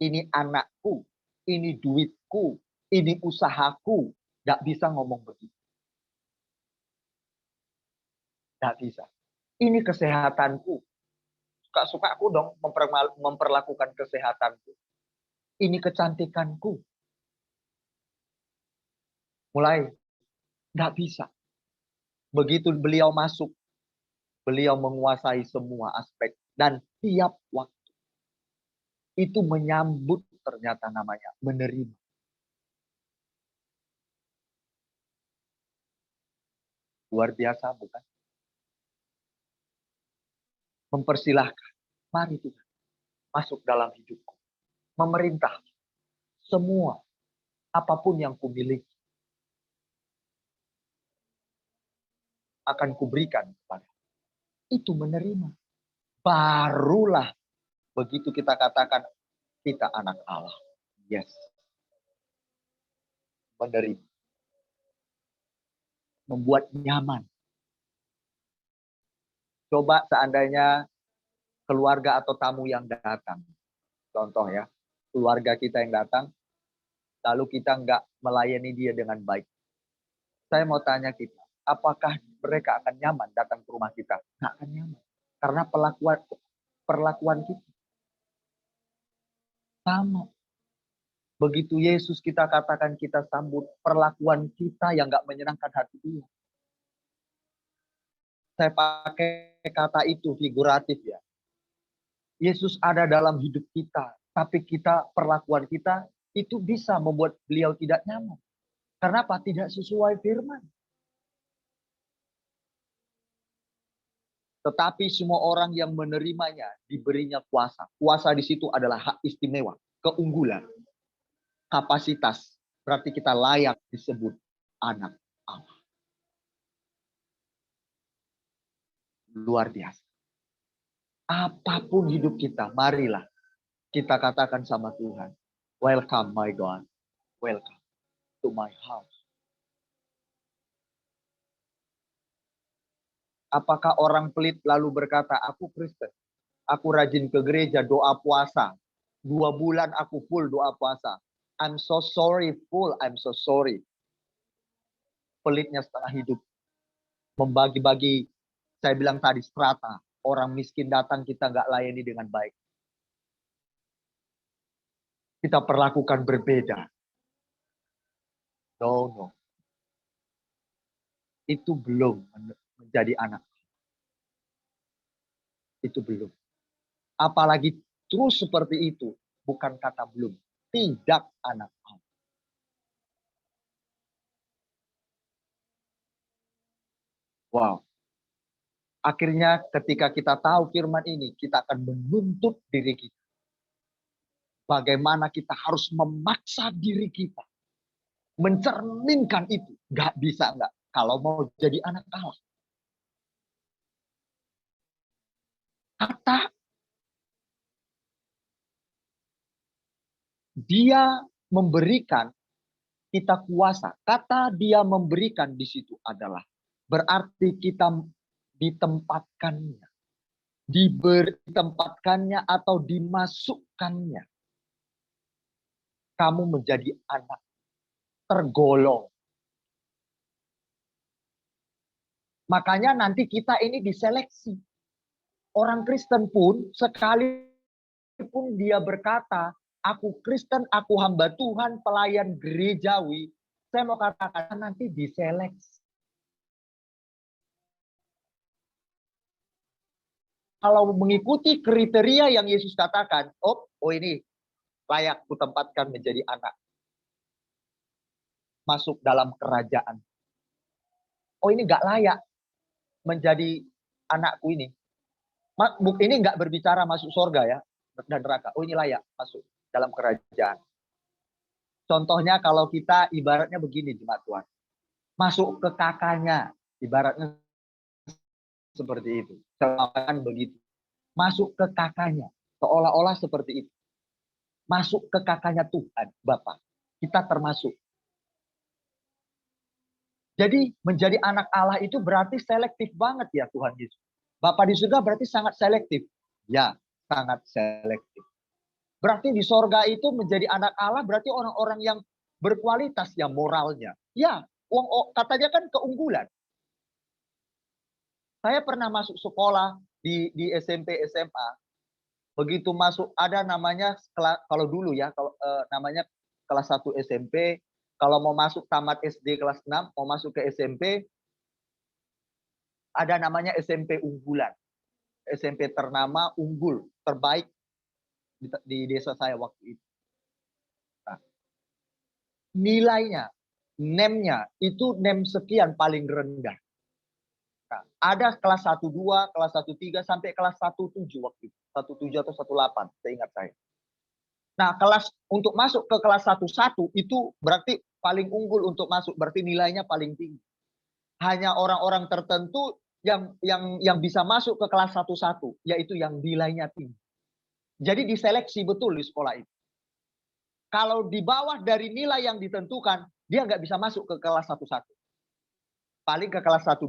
ini anakku, ini duitku, ini usahaku. Nggak bisa ngomong begitu. Nggak bisa. Ini kesehatanku. Suka-suka aku dong memperlakukan kesehatanku. Ini kecantikanku. Mulai nggak bisa. Begitu beliau masuk, beliau menguasai semua aspek dan tiap waktu itu menyambut, ternyata namanya menerima. Luar biasa bukan? Mempersilahkan, mari Tuhan masuk dalam hidupku, memerintah semua apapun yang kumiliki akan kuberikan kepada. Itu menerima. Barulah begitu kita katakan kita anak Allah. Yes. Menerima. Membuat nyaman. Coba seandainya keluarga atau tamu yang datang. Contoh ya, keluarga kita yang datang, lalu kita nggak melayani dia dengan baik. Saya mau tanya kita, apakah mereka akan nyaman datang ke rumah kita? Nggak akan nyaman. Karena perlakuan kita sama. Begitu Yesus kita katakan kita sambut, perlakuan kita yang nggak menyenangkan hati dia. Saya pakai kata itu figuratif ya. Yesus ada dalam hidup kita, tapi perlakuan kita itu bisa membuat beliau tidak nyaman. Kenapa? Tidak sesuai firman. Tetapi semua orang yang menerimanya diberinya kuasa. Kuasa di situ adalah hak istimewa, keunggulan, kapasitas. Berarti kita layak disebut anak Allah. Luar biasa. Apapun hidup kita, marilah kita katakan sama Tuhan, welcome my God, welcome to my house. Apakah orang pelit lalu berkata, aku Kristen, aku rajin ke gereja, doa puasa, 2 bulan aku full doa puasa. I'm so sorry, full, I'm so sorry. Pelitnya setengah hidup. Membagi-bagi, saya bilang tadi strata. Orang miskin datang kita nggak layani dengan baik. Kita perlakukan berbeda. No. Itu belum menjadi anak. Itu belum. Apalagi terus seperti itu. Bukan kata belum. Tidak anak Allah. Wow. Akhirnya ketika kita tahu firman ini, kita akan menuntut diri kita. Bagaimana kita harus memaksa diri kita. Mencerminkan itu. Nggak bisa nggak. Kalau mau jadi anak Allah. Kata dia memberikan kita kuasa. Kata dia memberikan di situ adalah berarti kita ditempatkannya. Ditempatkannya atau dimasukkannya. Kamu menjadi anak tergolong. Makanya nanti kita ini diseleksi. Orang Kristen pun sekalipun dia berkata, aku Kristen, aku hamba Tuhan, pelayan gerejawi. Saya mau katakan nanti diseleksi. Kalau mengikuti kriteria yang Yesus katakan, oh ini layak kutempatkan menjadi anak. Masuk dalam kerajaan. Oh ini gak layak menjadi anakku ini, ini nggak berbicara masuk surga ya dan neraka. Oh ini layak masuk dalam kerajaan. Contohnya kalau kita ibaratnya begini jemaat Tuhan. Masuk ke kakaknya, ibaratnya seperti itu. Seakan begitu. Masuk ke kakaknya, seolah-olah seperti itu. Masuk ke kakaknya Tuhan, Bapa. Kita termasuk. Jadi menjadi anak Allah itu berarti selektif banget ya Tuhan Yesus. Bapa di surga berarti sangat selektif. Ya, sangat selektif. Berarti di sorga itu menjadi anak Allah berarti orang-orang yang berkualitas ya moralnya. Ya, katanya kan keunggulan. Saya pernah masuk sekolah di SMP, SMA. Begitu masuk ada namanya kalau dulu ya, namanya kelas 1 SMP. Kalau mau masuk tamat SD kelas 6, mau masuk ke SMP, ada namanya SMP unggulan. SMP ternama, unggul, terbaik di desa saya waktu itu. Nah, nilainya, NEM-nya itu NEM sekian paling rendah. Nah, ada kelas 1-2, kelas 1-3 sampai kelas 1-7 waktu itu. 1-7 atau 1-8, seingat saya. Nah, untuk masuk ke kelas 1-1 itu berarti paling unggul untuk masuk, berarti nilainya paling tinggi. Hanya orang-orang tertentu yang bisa masuk ke kelas 1-1, yaitu yang nilainya tinggi. Jadi diseleksi betul di sekolah itu. Kalau di bawah dari nilai yang ditentukan, dia nggak bisa masuk ke kelas 1-1. Paling ke kelas 1-2,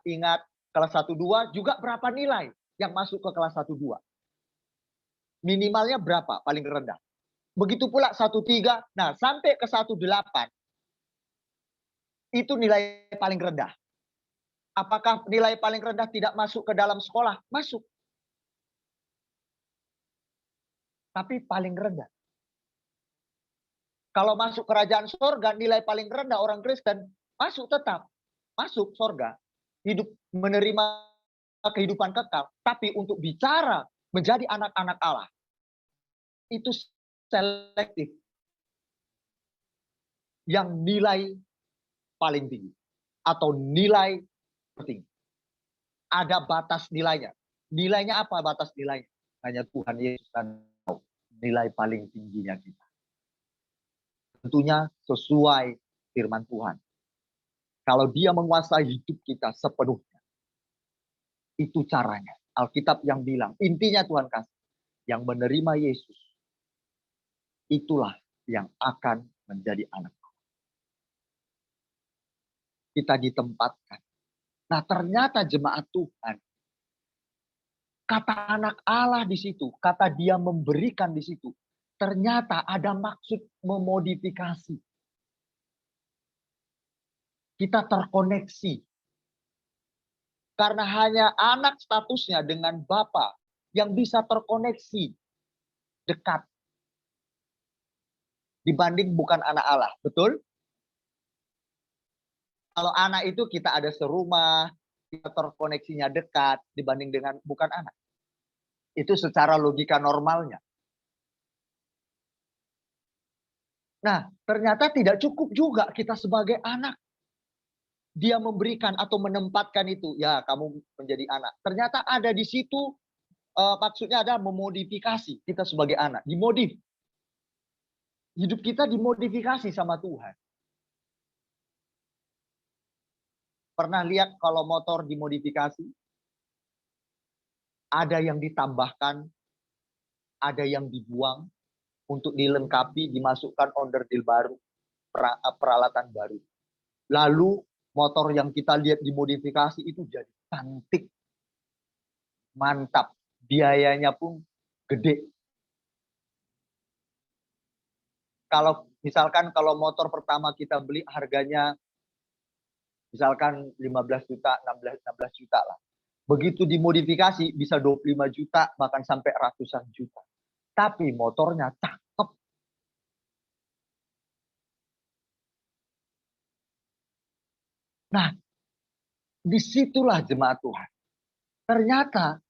ingat kelas 1-2 juga berapa nilai yang masuk ke kelas 1-2. Minimalnya berapa paling rendah. Begitu pula 1-3, nah sampai ke 1-8, itu nilai paling rendah. Apakah nilai paling rendah tidak masuk ke dalam sekolah? Masuk. Tapi paling rendah. Kalau masuk kerajaan sorga, nilai paling rendah orang Kristen, masuk tetap. Masuk sorga. Hidup menerima kehidupan kekal. Tapi untuk bicara menjadi anak-anak Allah, itu selektif. Yang nilai paling tinggi. Atau nilai tertinggi. Ada batas nilainya. Nilainya apa batas nilainya? Hanya Tuhan Yesus dan nilai paling tingginya kita. Tentunya sesuai firman Tuhan. Kalau dia menguasai hidup kita sepenuhnya. Itu caranya. Alkitab yang bilang, intinya Tuhan kasih. Yang menerima Yesus. Itulah yang akan menjadi anak. Kita ditempatkan. Nah ternyata jemaat Tuhan. Kata anak Allah di situ, kata dia memberikan di situ. Ternyata ada maksud memodifikasi. Kita terkoneksi. Karena hanya anak statusnya dengan Bapa yang bisa terkoneksi dekat. Dibanding bukan anak Allah, betul? Kalau anak itu kita ada serumah, kita terkoneksinya dekat dibanding dengan bukan anak. Itu secara logika normalnya. Nah, ternyata tidak cukup juga kita sebagai anak. Dia memberikan atau menempatkan itu, ya kamu menjadi anak. Ternyata ada di situ, maksudnya ada memodifikasi kita sebagai anak. Dimodif. Hidup kita dimodifikasi sama Tuhan. Pernah lihat kalau motor dimodifikasi? Ada yang ditambahkan, ada yang dibuang untuk dilengkapi, dimasukkan onderdil baru, peralatan baru. Lalu motor yang kita lihat dimodifikasi itu jadi cantik, mantap, biayanya pun gede. Kalau misalkan kalau motor pertama kita beli harganya misalkan 15 juta, 16 juta lah. Begitu dimodifikasi bisa 25 juta, bahkan sampai ratusan juta. Tapi motornya cakep. Nah, disitulah jemaat Tuhan. Ternyata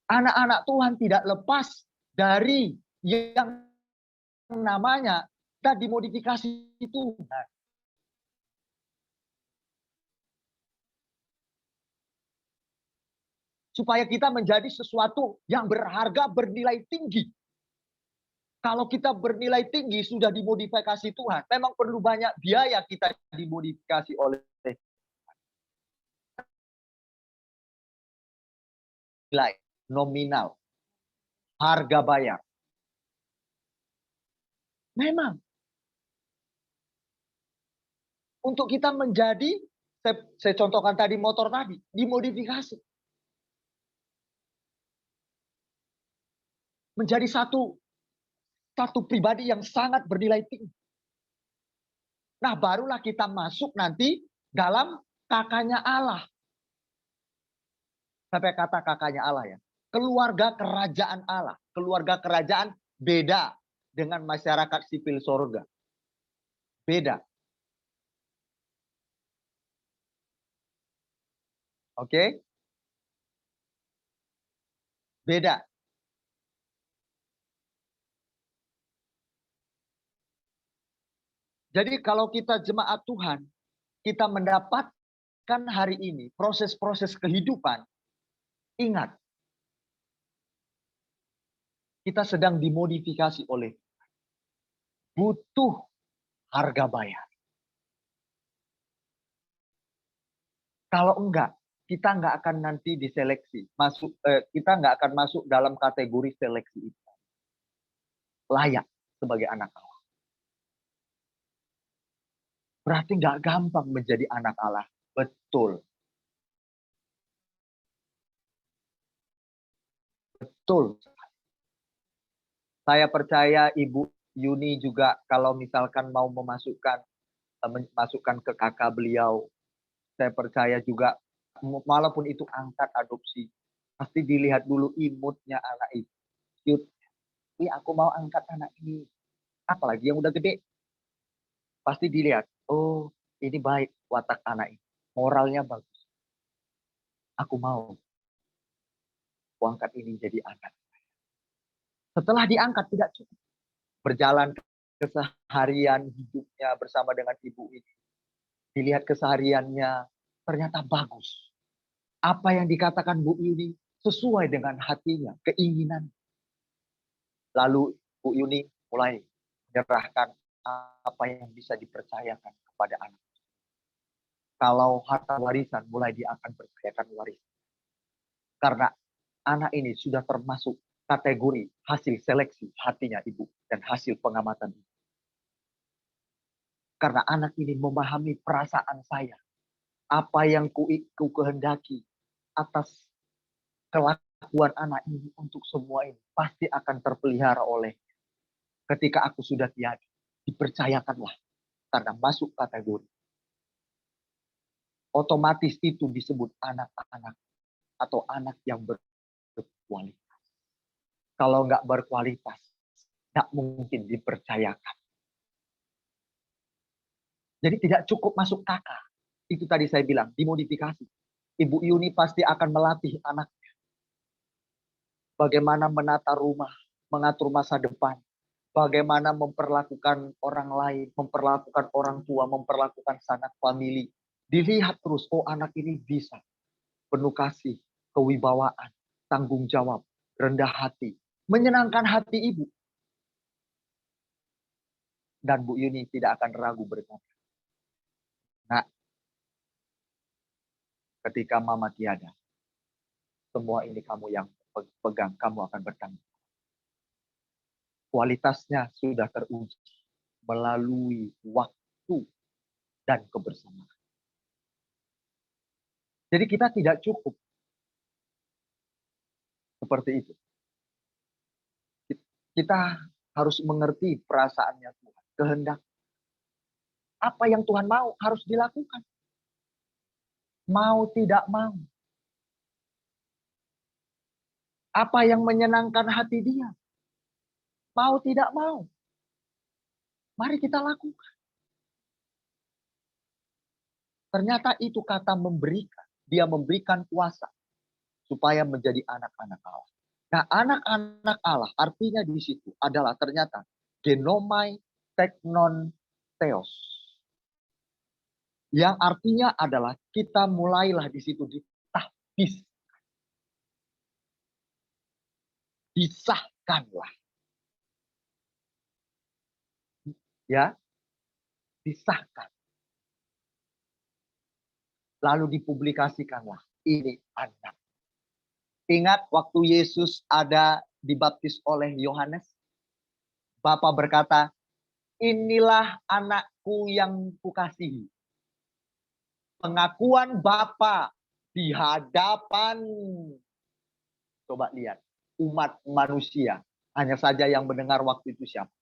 anak-anak Tuhan tidak lepas dari yang namanya kita dimodifikasi Tuhan. supaya kita menjadi sesuatu yang berharga, bernilai tinggi. Kalau kita bernilai tinggi, sudah dimodifikasi Tuhan, memang perlu banyak biaya kita dimodifikasi oleh nilai nominal, harga bayar. Memang untuk kita menjadi, saya contohkan tadi motor tadi, dimodifikasi. Menjadi satu pribadi yang sangat bernilai tinggi. Nah, barulah kita masuk nanti dalam kakaknya Allah. Sampai kata kakaknya Allah ya. Keluarga kerajaan Allah. Keluarga kerajaan beda dengan masyarakat sipil surga. Beda. Oke? Beda. Jadi kalau kita jemaat Tuhan, kita mendapatkan hari ini proses-proses kehidupan, ingat, kita sedang dimodifikasi oleh butuh harga bayar. Kalau enggak, kita enggak akan nanti diseleksi. Kita enggak akan masuk dalam kategori seleksi itu. Layak sebagai anak Allah. Berarti enggak gampang menjadi anak Allah. Betul. Betul. Saya percaya Ibu Yuni juga kalau misalkan mau memasukkan ke kakak beliau, saya percaya juga walaupun itu angkat adopsi, pasti dilihat dulu imutnya anak itu. Cute. Aku mau angkat anak ini. Apalagi yang udah gede. Pasti dilihat, oh ini baik watak anak ini. Moralnya bagus. Aku mau angkat ini jadi anak. Setelah diangkat tidak cukup. Berjalan keseharian hidupnya bersama dengan ibu ini. Dilihat kesehariannya ternyata bagus. Apa yang dikatakan Bu Yuni sesuai dengan hatinya, keinginan. Lalu Bu Yuni mulai menyerahkan apa yang bisa dipercayakan kepada anak. Kalau harta warisan mulai dia akan percayakan warisan. Karena anak ini sudah termasuk kategori hasil seleksi hatinya ibu dan hasil pengamatan ibu. Karena anak ini memahami perasaan saya. Apa yang ku kehendaki atas kelakuan anak ini untuk semua ini pasti akan terpelihara oleh ketika aku sudah tiada. Dipercayakanlah karena masuk kategori. Otomatis itu disebut anak-anak atau anak yang berkualitas. Kalau nggak berkualitas, nggak mungkin dipercayakan. Jadi tidak cukup masuk kakak. Itu tadi saya bilang, dimodifikasi. Ibu Yuni pasti akan melatih anaknya. Bagaimana menata rumah, mengatur masa depan. Bagaimana memperlakukan orang lain, memperlakukan orang tua, memperlakukan sanak famili. Dilihat terus, oh anak ini bisa. Penuh kasih, kewibawaan, tanggung jawab, rendah hati. Menyenangkan hati ibu. Dan Bu Yuni tidak akan ragu berkata, nah, ketika mama tiada, semua ini kamu yang pegang, kamu akan bertanggung. Kualitasnya sudah teruji melalui waktu dan kebersamaan. Jadi kita tidak cukup seperti itu. Kita harus mengerti perasaannya Tuhan, kehendak. Apa yang Tuhan mau harus dilakukan. Mau tidak mau. Apa yang menyenangkan hati dia. Mau tidak mau. Mari kita lakukan. Ternyata itu kata memberikan. Dia memberikan kuasa. Supaya menjadi anak-anak Allah. Nah, anak-anak Allah artinya di situ adalah ternyata genomai teknon theos. Yang artinya adalah kita mulailah di situ ditahbis. disahkanlah. Ya, disahkan. Lalu dipublikasikanlah. Ini anak. Ingat waktu Yesus ada dibaptis oleh Yohanes. Bapa berkata, inilah anakku yang kukasihi. Pengakuan Bapa di hadapan, coba lihat, umat manusia. Hanya saja yang mendengar waktu itu siapa?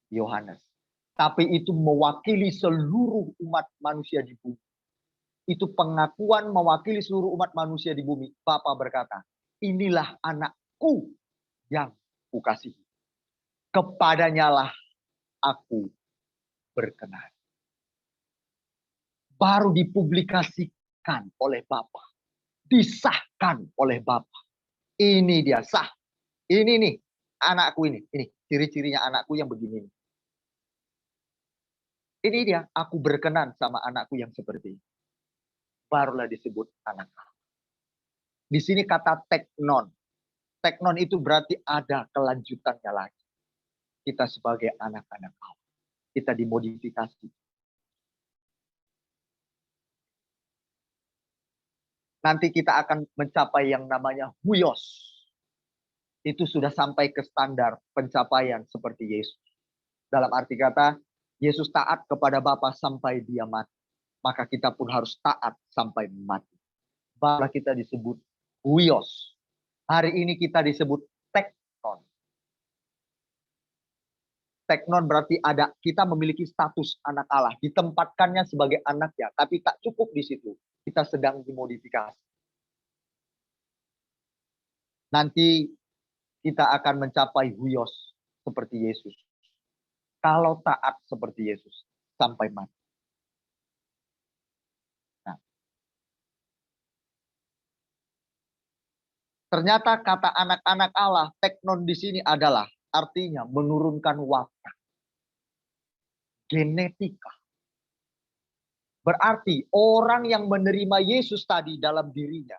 Yohanes. Tapi itu mewakili seluruh umat manusia di bumi. Itu pengakuan mewakili seluruh umat manusia di bumi. Bapa berkata, inilah anakku yang kukasihi. Kepadanyalah aku berkenan. Baru dipublikasikan oleh Bapa. Disahkan oleh Bapa. Ini dia sah. Ini nih anakku ini. Ini ciri-cirinya anakku yang begini. Ini dia, aku berkenan sama anakku yang seperti ini. Barulah disebut anak Allah. Di sini kata teknon. Teknon itu berarti ada kelanjutannya lagi. Kita sebagai anak-anak Allah. Kita dimodifikasi. Nanti kita akan mencapai yang namanya huios. Itu sudah sampai ke standar pencapaian seperti Yesus. Dalam arti kata, Yesus taat kepada Bapa sampai dia mati. Maka kita pun harus taat sampai mati. Barulah kita disebut huios. Hari ini kita disebut teknon. Teknon berarti ada, kita memiliki status anak Allah. Ditempatkannya sebagai anaknya. Tapi tak cukup di situ. Kita sedang dimodifikasi. Nanti kita akan mencapai huios seperti Yesus. Kalau taat seperti Yesus sampai mati. Nah, ternyata kata anak-anak Allah, teknon di sini adalah artinya menurunkan watak. Genetika. Berarti orang yang menerima Yesus tadi dalam dirinya.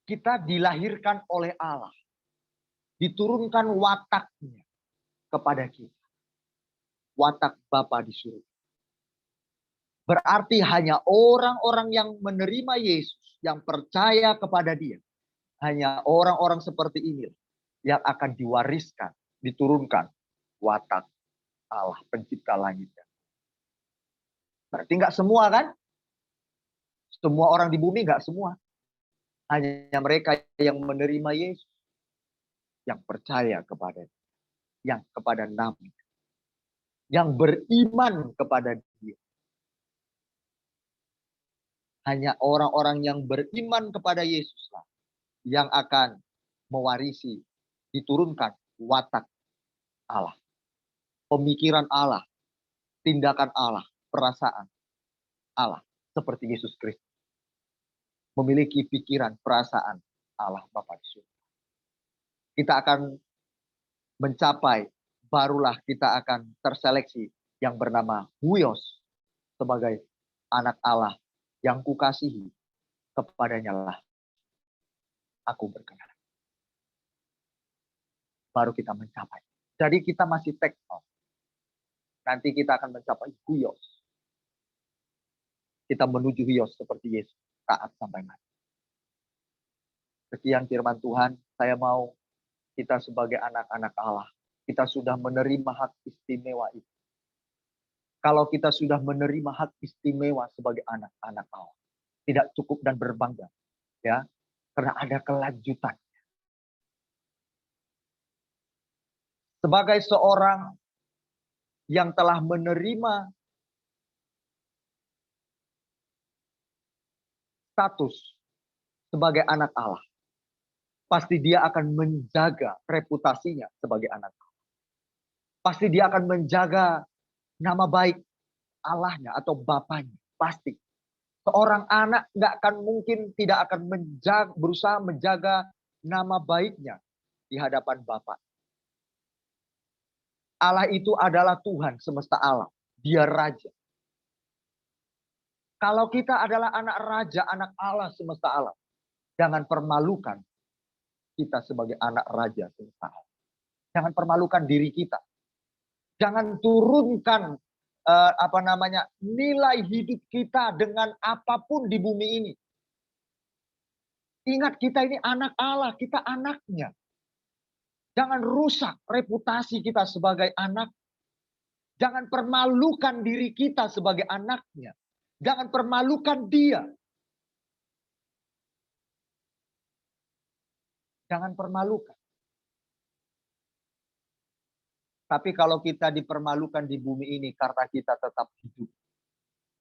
Kita dilahirkan oleh Allah. Diturunkan wataknya kepada kita. Watak Bapa di surga. Berarti hanya orang-orang yang menerima Yesus, yang percaya kepada dia. Hanya orang-orang seperti ini yang akan diwariskan, diturunkan watak Allah, pencipta langit. Berarti nggak semua kan? Semua orang di bumi nggak semua. Hanya mereka yang menerima Yesus. Yang percaya kepada dia. Yang kepada nama. Yang beriman kepada dia. Hanya orang-orang yang beriman kepada Yesus lah. Yang akan mewarisi, diturunkan watak Allah. Pemikiran Allah. Tindakan Allah. Perasaan Allah. Seperti Yesus Kristus. Memiliki pikiran, perasaan Allah Bapa di surga. Kita akan mencapai, barulah kita akan terseleksi yang bernama huios sebagai anak Allah yang kukasihi, kepadanya lah aku berkenan. Baru kita mencapai. Jadi kita masih teknon. Nanti kita akan mencapai huios. Kita menuju huios seperti Yesus. Taat sampai mati. Sekian firman Tuhan, saya mau kita sebagai anak-anak Allah, kita sudah menerima hak istimewa itu. Kalau kita sudah menerima hak istimewa sebagai anak-anak Allah, tidak cukup dan berbangga, ya, karena ada kelanjutan. Sebagai seorang yang telah menerima status sebagai anak Allah, pasti dia akan menjaga reputasinya sebagai anak Allah. Pasti dia akan menjaga nama baik Allahnya atau Bapaknya. Pasti. Seorang anak nggak akan mungkin tidak akan berusaha menjaga nama baiknya di hadapan Bapa. Allah itu adalah Tuhan semesta alam. Dia Raja. Kalau kita adalah anak Raja, anak Allah semesta alam, jangan permalukan kita sebagai anak raja serta Allah. Jangan permalukan diri kita. Jangan turunkan nilai hidup kita dengan apapun di bumi ini. Ingat kita ini anak Allah, kita anaknya. Jangan rusak reputasi kita sebagai anak. Jangan permalukan diri kita sebagai anaknya. Jangan permalukan dia. Jangan permalukan. Tapi kalau kita dipermalukan di bumi ini karena kita tetap hidup.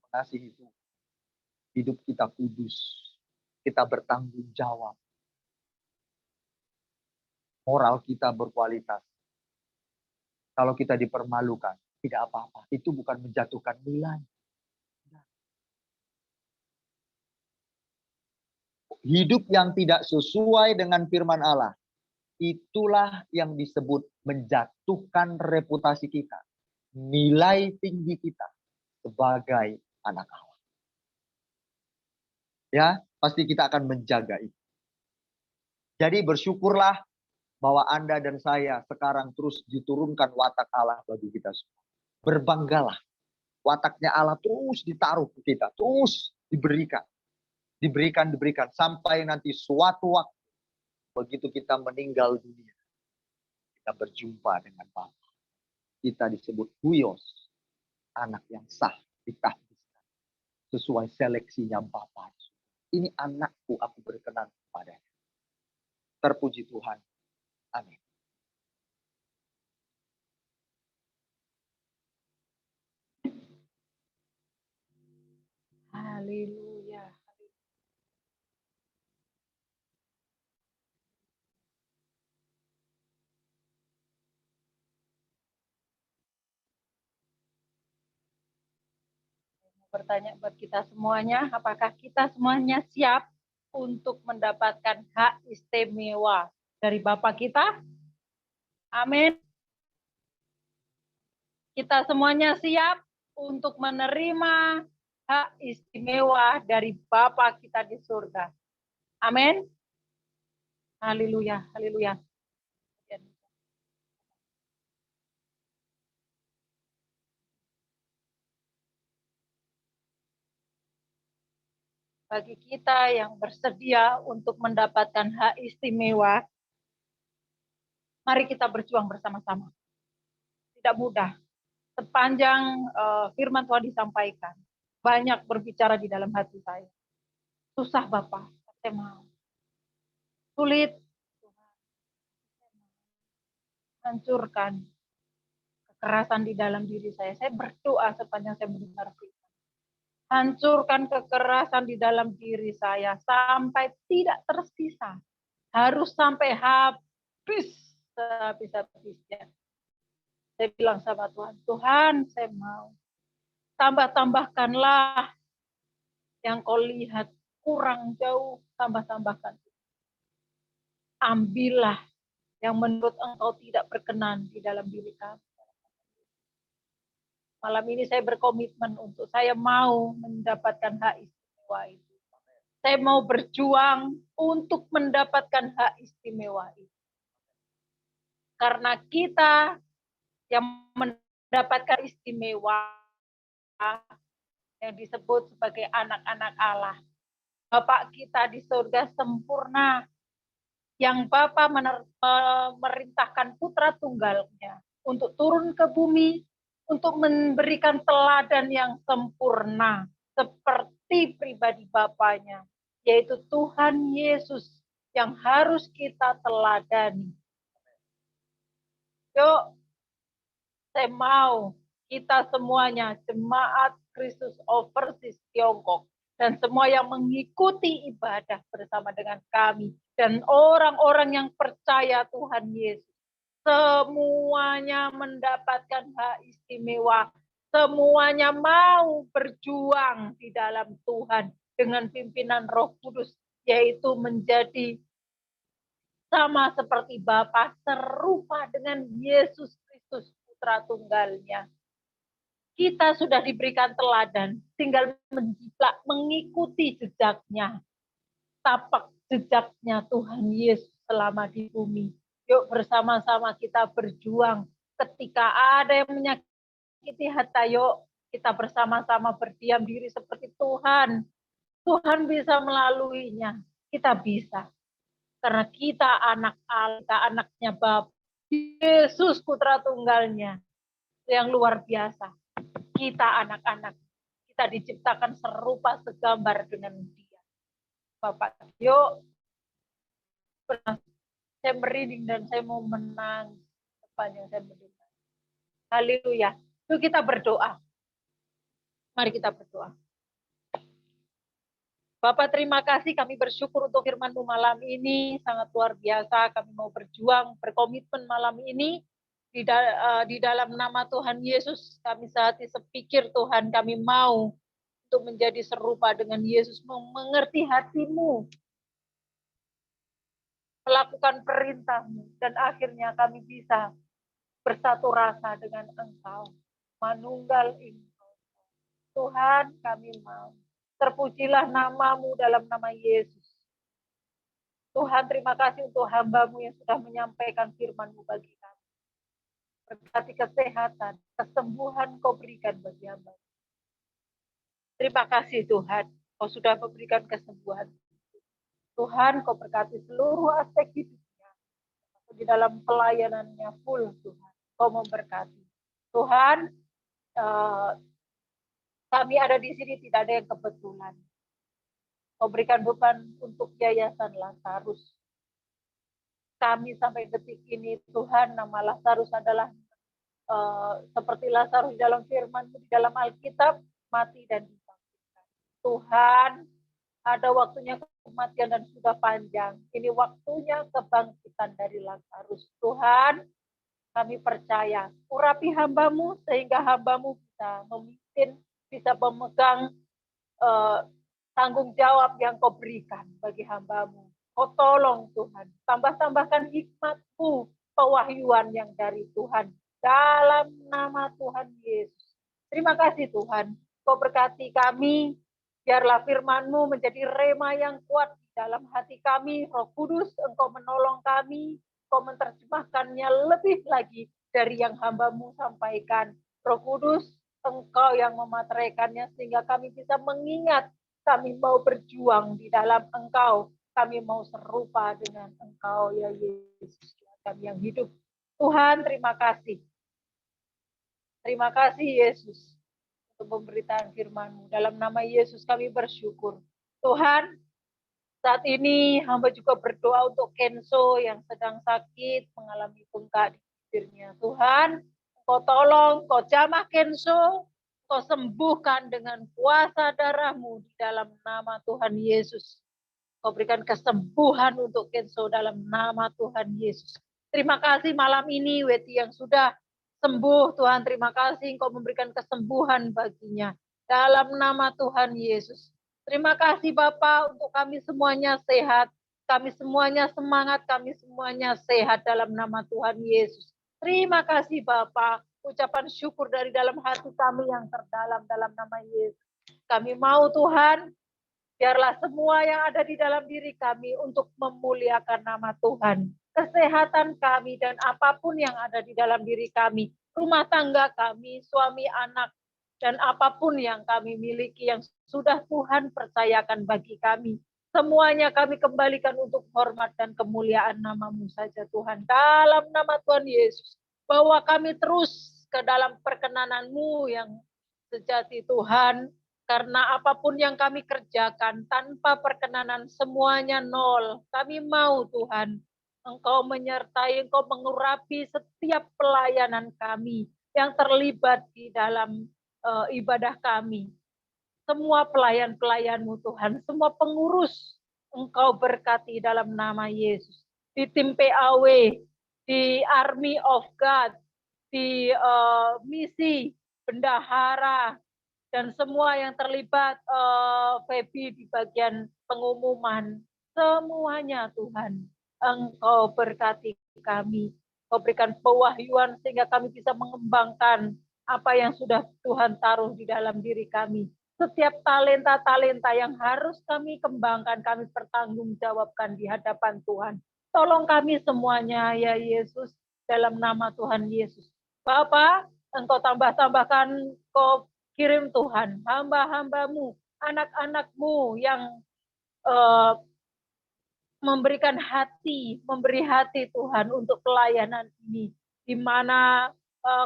Mengasihi Tuhan. Hidup kita kudus. Kita bertanggung jawab. Moral kita berkualitas. Kalau kita dipermalukan, tidak apa-apa. Itu bukan menjatuhkan nilai. Hidup yang tidak sesuai dengan firman Allah. Itulah yang disebut menjatuhkan reputasi kita. Nilai tinggi kita sebagai anak Allah. Ya, pasti kita akan menjaga itu. Jadi bersyukurlah bahwa Anda dan saya sekarang terus diturunkan watak Allah bagi kita semua. Berbanggalah. Wataknya Allah terus ditaruh ke kita. Terus diberikan. Diberikan. Sampai nanti suatu waktu. Begitu kita meninggal dunia. Kita berjumpa dengan Bapa. Kita disebut Huios. Anak yang sah. Ditahbiskan. Sesuai seleksinya Bapa. Ini anakku, aku berkenan kepadanya. Terpuji Tuhan. Amin. Haleluya. Bertanya buat kita semuanya, apakah kita semuanya siap untuk mendapatkan hak istimewa dari Bapa kita? Amin. Kita semuanya siap untuk menerima hak istimewa dari Bapa kita di surga. Amin. Haleluya, haleluya. Bagi kita yang bersedia untuk mendapatkan hak istimewa, mari kita berjuang bersama-sama. Tidak mudah. Sepanjang firman Tuhan disampaikan, banyak berbicara di dalam hati saya. Susah Bapak, saya mau. Sulit, hancurkan kekerasan di dalam diri saya. Saya berdoa sepanjang saya mendengar firman. Hancurkan kekerasan di dalam diri saya sampai tidak tersisa. Harus sampai habis habis-habisnya. Saya bilang sama Tuhan, Tuhan saya mau. Tambah-tambahkanlah yang kau lihat kurang jauh, tambah-tambahkan. Ambillah yang menurut engkau tidak berkenan di dalam diri kami. Malam ini saya berkomitmen untuk saya mau mendapatkan hak istimewa itu. Saya mau berjuang untuk mendapatkan hak istimewa itu. Karena kita yang mendapatkan istimewa yang disebut sebagai anak-anak Allah. Bapak kita di surga sempurna, yang Bapa memerintahkan putra tunggalnya untuk turun ke bumi, untuk memberikan teladan yang sempurna, seperti pribadi Bapanya, yaitu Tuhan Yesus yang harus kita teladani. Yuk, saya mau kita semuanya, jemaat Kristus Overseas Tiongkok, dan semua yang mengikuti ibadah bersama dengan kami, dan orang-orang yang percaya Tuhan Yesus, semuanya mendapatkan hak istimewa, semuanya mau berjuang di dalam Tuhan dengan pimpinan Roh Kudus, yaitu menjadi sama seperti Bapa, serupa dengan Yesus Kristus putra tunggalnya. Kita sudah diberikan teladan, tinggal menjiplak, mengikuti jejaknya, tapak jejaknya Tuhan Yesus selama di bumi. Yuk bersama-sama kita berjuang. Ketika ada yang menyakiti hati, yuk kita bersama-sama berdiam diri seperti Tuhan. Tuhan bisa melaluinya. Kita bisa. Karena kita anak Allah, kita anaknya Bapa. Yesus putra tunggalnya yang luar biasa. Kita anak-anak. Kita diciptakan serupa segambar dengan Dia. Bapak, yuk. Saya merinding dan saya mau menang sepanjang saya mendengar. Haleluya. Yuk kita berdoa. Mari kita berdoa. Bapak, terima kasih, kami bersyukur untuk firman-Mu malam ini, sangat luar biasa. Kami mau berjuang, berkomitmen malam ini di dalam nama Tuhan Yesus. Kami sehati sepikir Tuhan, kami mau untuk menjadi serupa dengan Yesus, mengerti hati-Mu, melakukan perintah-Mu, dan akhirnya kami bisa bersatu rasa dengan Engkau, manunggal Engkau. Tuhan, kami mau. Terpujilah nama-Mu dalam nama Yesus. Tuhan, terima kasih untuk hamba-Mu yang sudah menyampaikan firman-Mu bagi kami. Berkati kesehatan, kesembuhan Kau berikan bagi hamba. Terima kasih Tuhan, Kau sudah memberikan kesembuhan. Tuhan, Kau berkati seluruh aspek hidupnya. Di dalam pelayanannya full, Tuhan. Kau memberkati. Tuhan, kami ada di sini tidak ada yang kebetulan. Kau berikan beban untuk yayasan Lazarus. Kami sampai detik ini, Tuhan, nama Lazarus adalah seperti Lazarus di dalam firman-Mu, di dalam Alkitab, mati dan dibangkitkan. Tuhan, ada waktunya kematian dan sudah panjang. Ini waktunya kebangkitan dari Lazarus. Tuhan, kami percaya, urapi hamba-Mu sehingga hamba-Mu bisa memimpin, bisa memegang tanggung jawab yang Kau berikan bagi hamba-Mu. Kau tolong Tuhan, tambahkan hikmat-Mu, pewahyuan yang dari Tuhan. Dalam nama Tuhan Yesus. Terima kasih Tuhan, Kau berkati kami, biarlah firman-Mu menjadi rema yang kuat di dalam hati kami. Roh Kudus, Engkau menolong kami, Kau menerjemahkannya lebih lagi dari yang hamba-Mu sampaikan. Roh Kudus, Engkau yang memateraikannya sehingga kami bisa mengingat, kami mau berjuang di dalam Engkau. Kami mau serupa dengan Engkau, ya Yesus, kami yang hidup. Tuhan, terima kasih. Terima kasih Yesus untuk pemberitaan firman-Mu. Dalam nama Yesus kami bersyukur. Tuhan, saat ini hamba juga berdoa untuk Kenzo yang sedang sakit, mengalami bengkak di bibirnya. Tuhan, Kau tolong, Kau jamah Kenzo, Kau sembuhkan dengan kuasa darah-Mu di dalam nama Tuhan Yesus. Kau berikan kesembuhan untuk Kenzo dalam nama Tuhan Yesus. Terima kasih malam ini Weti yang sudah sembuh, Tuhan, terima kasih Engkau memberikan kesembuhan baginya. Dalam nama Tuhan Yesus. Terima kasih Bapa untuk kami semuanya sehat. Kami semuanya semangat, kami semuanya sehat dalam nama Tuhan Yesus. Terima kasih Bapa. Ucapan syukur dari dalam hati kami yang terdalam dalam nama Yesus. Kami mau Tuhan, biarlah semua yang ada di dalam diri kami untuk memuliakan nama Tuhan. Kesehatan kami dan apapun yang ada di dalam diri kami, rumah tangga kami, suami, anak, dan apapun yang kami miliki yang sudah Tuhan percayakan bagi kami. Semuanya kami kembalikan untuk hormat dan kemuliaan nama-Mu saja Tuhan. Dalam nama Tuhan Yesus, bawa kami terus ke dalam perkenanan-Mu yang sejati Tuhan. Karena apapun yang kami kerjakan tanpa perkenanan semuanya nol. Kami mau Tuhan, Engkau menyertai, Engkau mengurapi setiap pelayanan kami yang terlibat di dalam ibadah kami. Semua pelayan-pelayan-Mu Tuhan, semua pengurus Engkau berkati dalam nama Yesus. Di tim PAW, di Army of God, di misi bendahara, dan semua yang terlibat Feby di bagian pengumuman, semuanya Tuhan, Engkau berkati kami. Engkau berikan pewahyuan sehingga kami bisa mengembangkan apa yang sudah Tuhan taruh di dalam diri kami. Setiap talenta-talenta yang harus kami kembangkan, kami pertanggungjawabkan di hadapan Tuhan. Tolong kami semuanya ya Yesus, dalam nama Tuhan Yesus. Bapa, Engkau tambah-tambahkan, Engkau kirim Tuhan, hamba-hambamu, anak-anakmu yang memberikan hati, memberi hati Tuhan untuk pelayanan ini. Di mana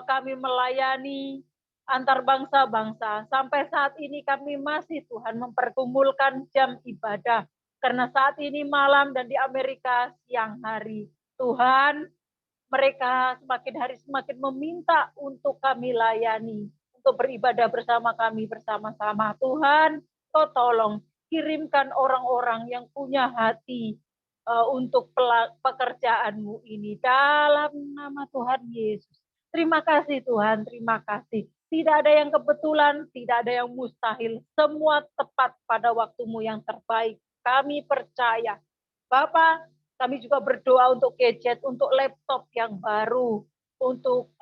kami melayani antar bangsa-bangsa. Sampai saat ini kami masih Tuhan memperkumpulkan jam ibadah. Karena saat ini malam dan di Amerika siang hari. Tuhan, mereka semakin hari semakin meminta untuk kami layani. Untuk beribadah bersama kami bersama-sama. Tuhan, Kau tolong kirimkan orang-orang yang punya hati untuk pekerjaanmu ini. Dalam nama Tuhan Yesus. Terima kasih Tuhan, terima kasih. Tidak ada yang kebetulan, tidak ada yang mustahil. Semua tepat pada waktumu yang terbaik. Kami percaya. Bapak, kami juga berdoa untuk gadget, untuk laptop yang baru, untuk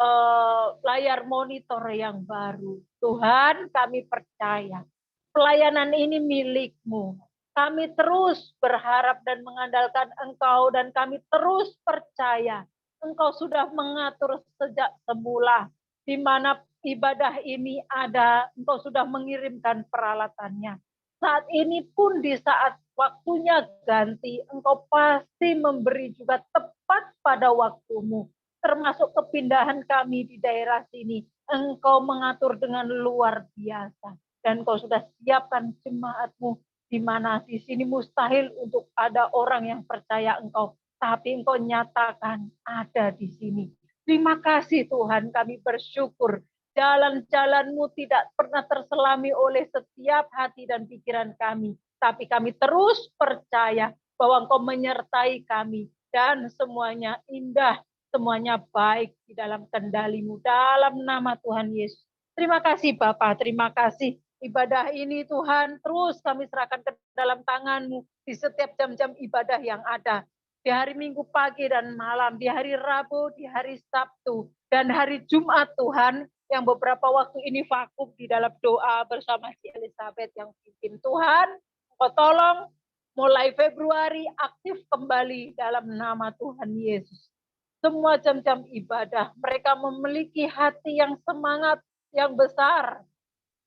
layar monitor yang baru. Tuhan, kami percaya. Pelayanan ini milik-Mu. Kami terus berharap dan mengandalkan Engkau, dan kami terus percaya Engkau sudah mengatur sejak semula, di mana ibadah ini ada, Engkau sudah mengirimkan peralatannya. Saat ini pun di saat waktunya ganti, Engkau pasti memberi juga tepat pada waktumu. Termasuk kepindahan kami di daerah sini, Engkau mengatur dengan luar biasa. Dan Engkau sudah siapkan jemaat-Mu, di mana di sini mustahil untuk ada orang yang percaya Engkau, tapi Engkau nyatakan ada di sini. Terima kasih Tuhan, kami bersyukur. Jalan-jalan-Mu tidak pernah terselami oleh setiap hati dan pikiran kami. Tapi kami terus percaya bahwa Engkau menyertai kami. Dan semuanya indah, semuanya baik di dalam kendali-Mu. Dalam nama Tuhan Yesus. Terima kasih Bapak, terima kasih. Ibadah ini Tuhan terus kami serahkan ke dalam tangan-Mu. Di setiap jam-jam ibadah yang ada. Di hari Minggu pagi dan malam, di hari Rabu, di hari Sabtu, dan hari Jumat Tuhan, yang beberapa waktu ini vakum di dalam doa bersama si Elizabeth yang pimpin. Tuhan, Kau tolong mulai Februari aktif kembali dalam nama Tuhan Yesus. Semua jam-jam ibadah, mereka memiliki hati yang semangat, yang besar,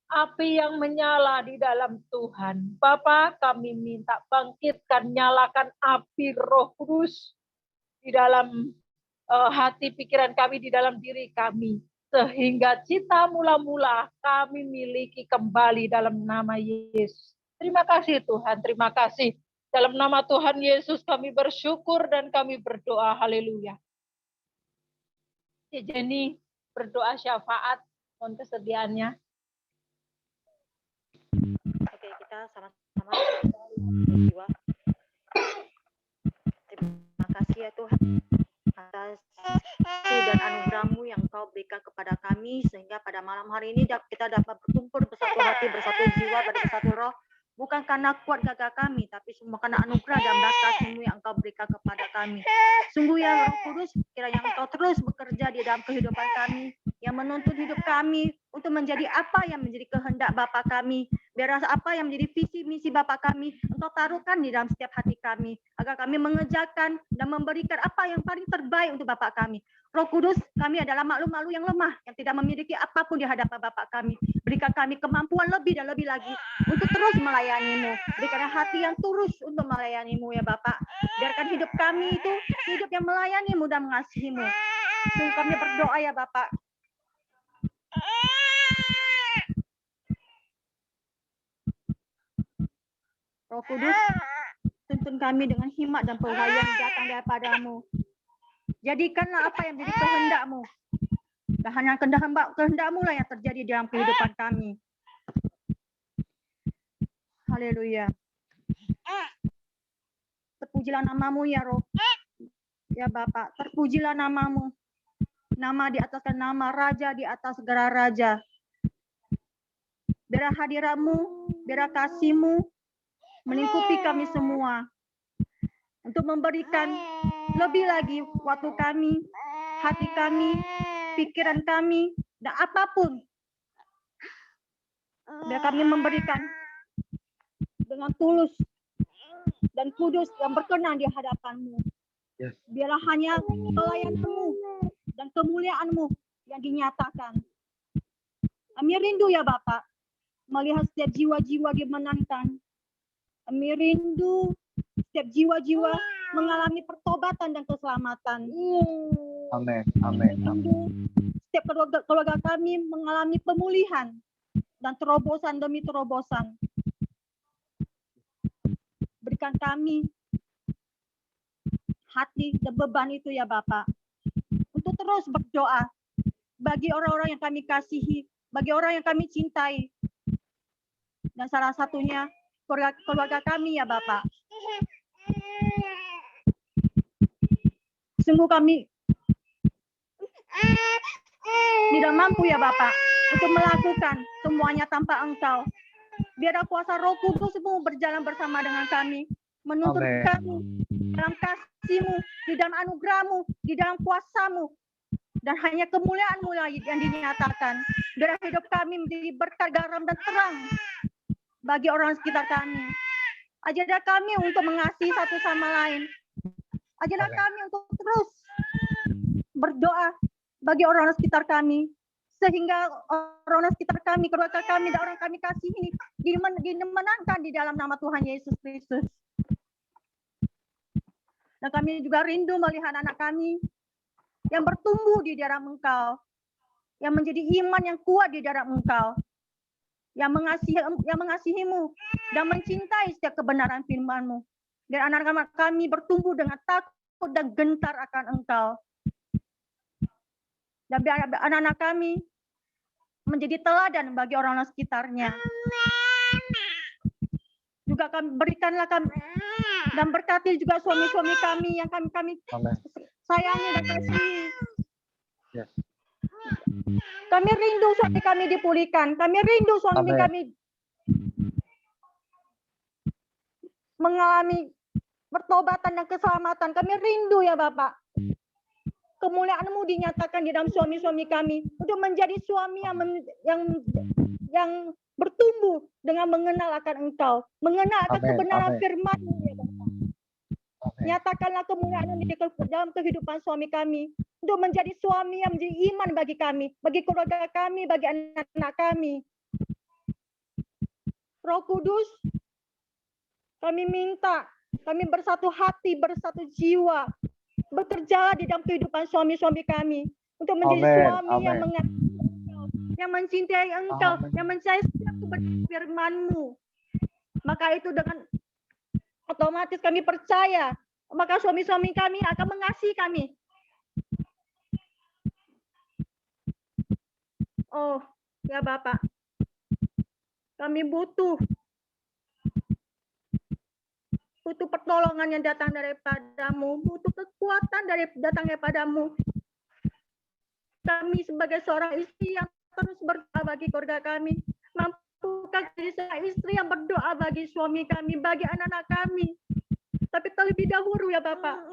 api yang menyala di dalam Tuhan. Bapa, kami minta bangkitkan, nyalakan api Roh Kudus di dalam hati pikiran kami, di dalam diri kami. Sehingga cita mula-mula kami miliki kembali dalam nama Yesus. Terima kasih Tuhan, terima kasih. Dalam nama Tuhan Yesus kami bersyukur dan kami berdoa. Haleluya. Jenny berdoa syafaat, mohon kesediaannya. Oke, kita sama-sama berdoa. Terima kasih ya Tuhan atas dan anugerah-Mu yang Kau berikan kepada kami, sehingga pada malam hari ini kita dapat berkumpul bersatu hati, bersatu jiwa, bersatu roh, bukan karena kuat gagah kami, tapi semua karena anugerah dan berkat-Mu yang Engkau berikan kepada kami. Sungguh ya Roh Kudus, kiranya Engkau terus bekerja di dalam kehidupan kami, yang menuntun hidup kami untuk menjadi apa yang menjadi kehendak Bapa kami, biar apa yang menjadi visi misi Bapa kami, Engkau taruhkan di dalam setiap hati kami, agar kami mengerjakan dan memberikan apa yang paling terbaik untuk Bapa kami. Roh Kudus, kami adalah makhluk-makhluk yang lemah, yang tidak memiliki apapun di hadapan Bapa kami. Berikan kami kemampuan lebih dan lebih lagi untuk terus melayani-Mu. Berikan hati yang tulus untuk melayani-Mu ya Bapak. Biarkan hidup kami itu hidup yang melayani-Mu dan mengasihi-Mu. Sungguh kami berdoa ya Bapak. Roh Kudus, tuntun kami dengan hikmat dan pewahyuan datang daripada-Mu. Jadikanlah apa yang menjadi kehendak-Mu. Dan hanya kehendak-Mu lah yang terjadi dalam kehidupan kami. Haleluya. Terpujilah nama-Mu ya Roh. Ya Bapak, terpujilah nama-Mu. Nama di ataskan nama, raja di atas segala raja. Biar hadirat-Mu, biar kasih-Mu melingkupi kami semua. Untuk memberikan lebih lagi waktu kami, hati kami, pikiran kami, dan apapun. Biar kami memberikan dengan tulus dan kudus yang berkenan di hadapan-Mu. Yes. Biarlah hanya pelayananmu dan kemuliaanmu yang dinyatakan. Kami rindu ya Bapak, melihat setiap jiwa-jiwa dimenangkan. Kami rindu setiap jiwa-jiwa mengalami pertobatan dan keselamatan. Amin. Kami rindu setiap keluarga kami mengalami pemulihan dan terobosan demi terobosan. Berikan kami hati dan beban itu ya Bapak, untuk terus berdoa bagi orang-orang yang kami kasihi, bagi orang yang kami cintai, dan salah satunya keluarga kami ya Bapak. Sungguh kami tidak mampu ya Bapak untuk melakukan semuanya tanpa Engkau. Biar kuasa Roh Kudus-Mu berjalan bersama dengan kami, menuntun kami dalam kasih-Mu, di dalam anugerah-Mu, di dalam kuasa-Mu, dan hanya kemuliaan-Mu yang dinyatakan. Biar hidup kami menjadi berkat, garam, dan terang bagi orang sekitar kami. Ajarlah kami untuk mengasihi satu sama lain. Ajarlah kami untuk terus berdoa bagi orang sekitar kami, sehingga orang sekitar kami, keluarga kami, dan orang kami kasih ini dimenangkan di dalam nama Tuhan Yesus Kristus. Dan kami juga rindu melihat anak kami yang bertumbuh di dalam Engkau, yang menjadi iman yang kuat di dalam Engkau, yang mengasihi-Mu dan mencintai setiap kebenaran firman-Mu. Dan anak-anak kami bertumbuh dengan takut dan gentar akan Engkau. Dan biar anak-anak kami menjadi teladan bagi orang-orang sekitarnya. Juga berikanlah kami dan berkati juga suami-suami kami yang kami sayangi dan kasihi. Yes. Kami rindu suami kami dipulihkan. Kami rindu suami kami mengalami pertobatan dan keselamatan. Kami rindu ya Bapak. Kemuliaan-Mu dinyatakan di dalam suami-suami kami untuk menjadi suami yang bertumbuh dengan mengenal akan Engkau, mengenal akan kebenaran firman-Mu ya Bapak. Nyatakanlah kemuliaan-Mu di dalam kehidupan suami kami untuk menjadi suami yang menjadi iman bagi kami, bagi keluarga kami, bagi anak-anak kami. Roh Kudus, kami minta kami bersatu hati, bersatu jiwa, bekerja di dalam kehidupan suami-suami kami untuk menjadi suami yang mengasihi Engkau, yang mencintai Engkau, yang mencintai setiap kebenaran firman-Mu. Maka itu dengan otomatis kami percaya, maka suami-suami kami akan mengasihi kami. Oh, ya Bapak, kami butuh pertolongan yang datang daripada-Mu, butuh kekuatan datang daripada-Mu. Kami sebagai seorang istri yang terus berdoa bagi keluarga kami, mampukah jadi seorang istri yang berdoa bagi suami kami, bagi anak-anak kami. Tapi terlebih dahulu ya Bapak,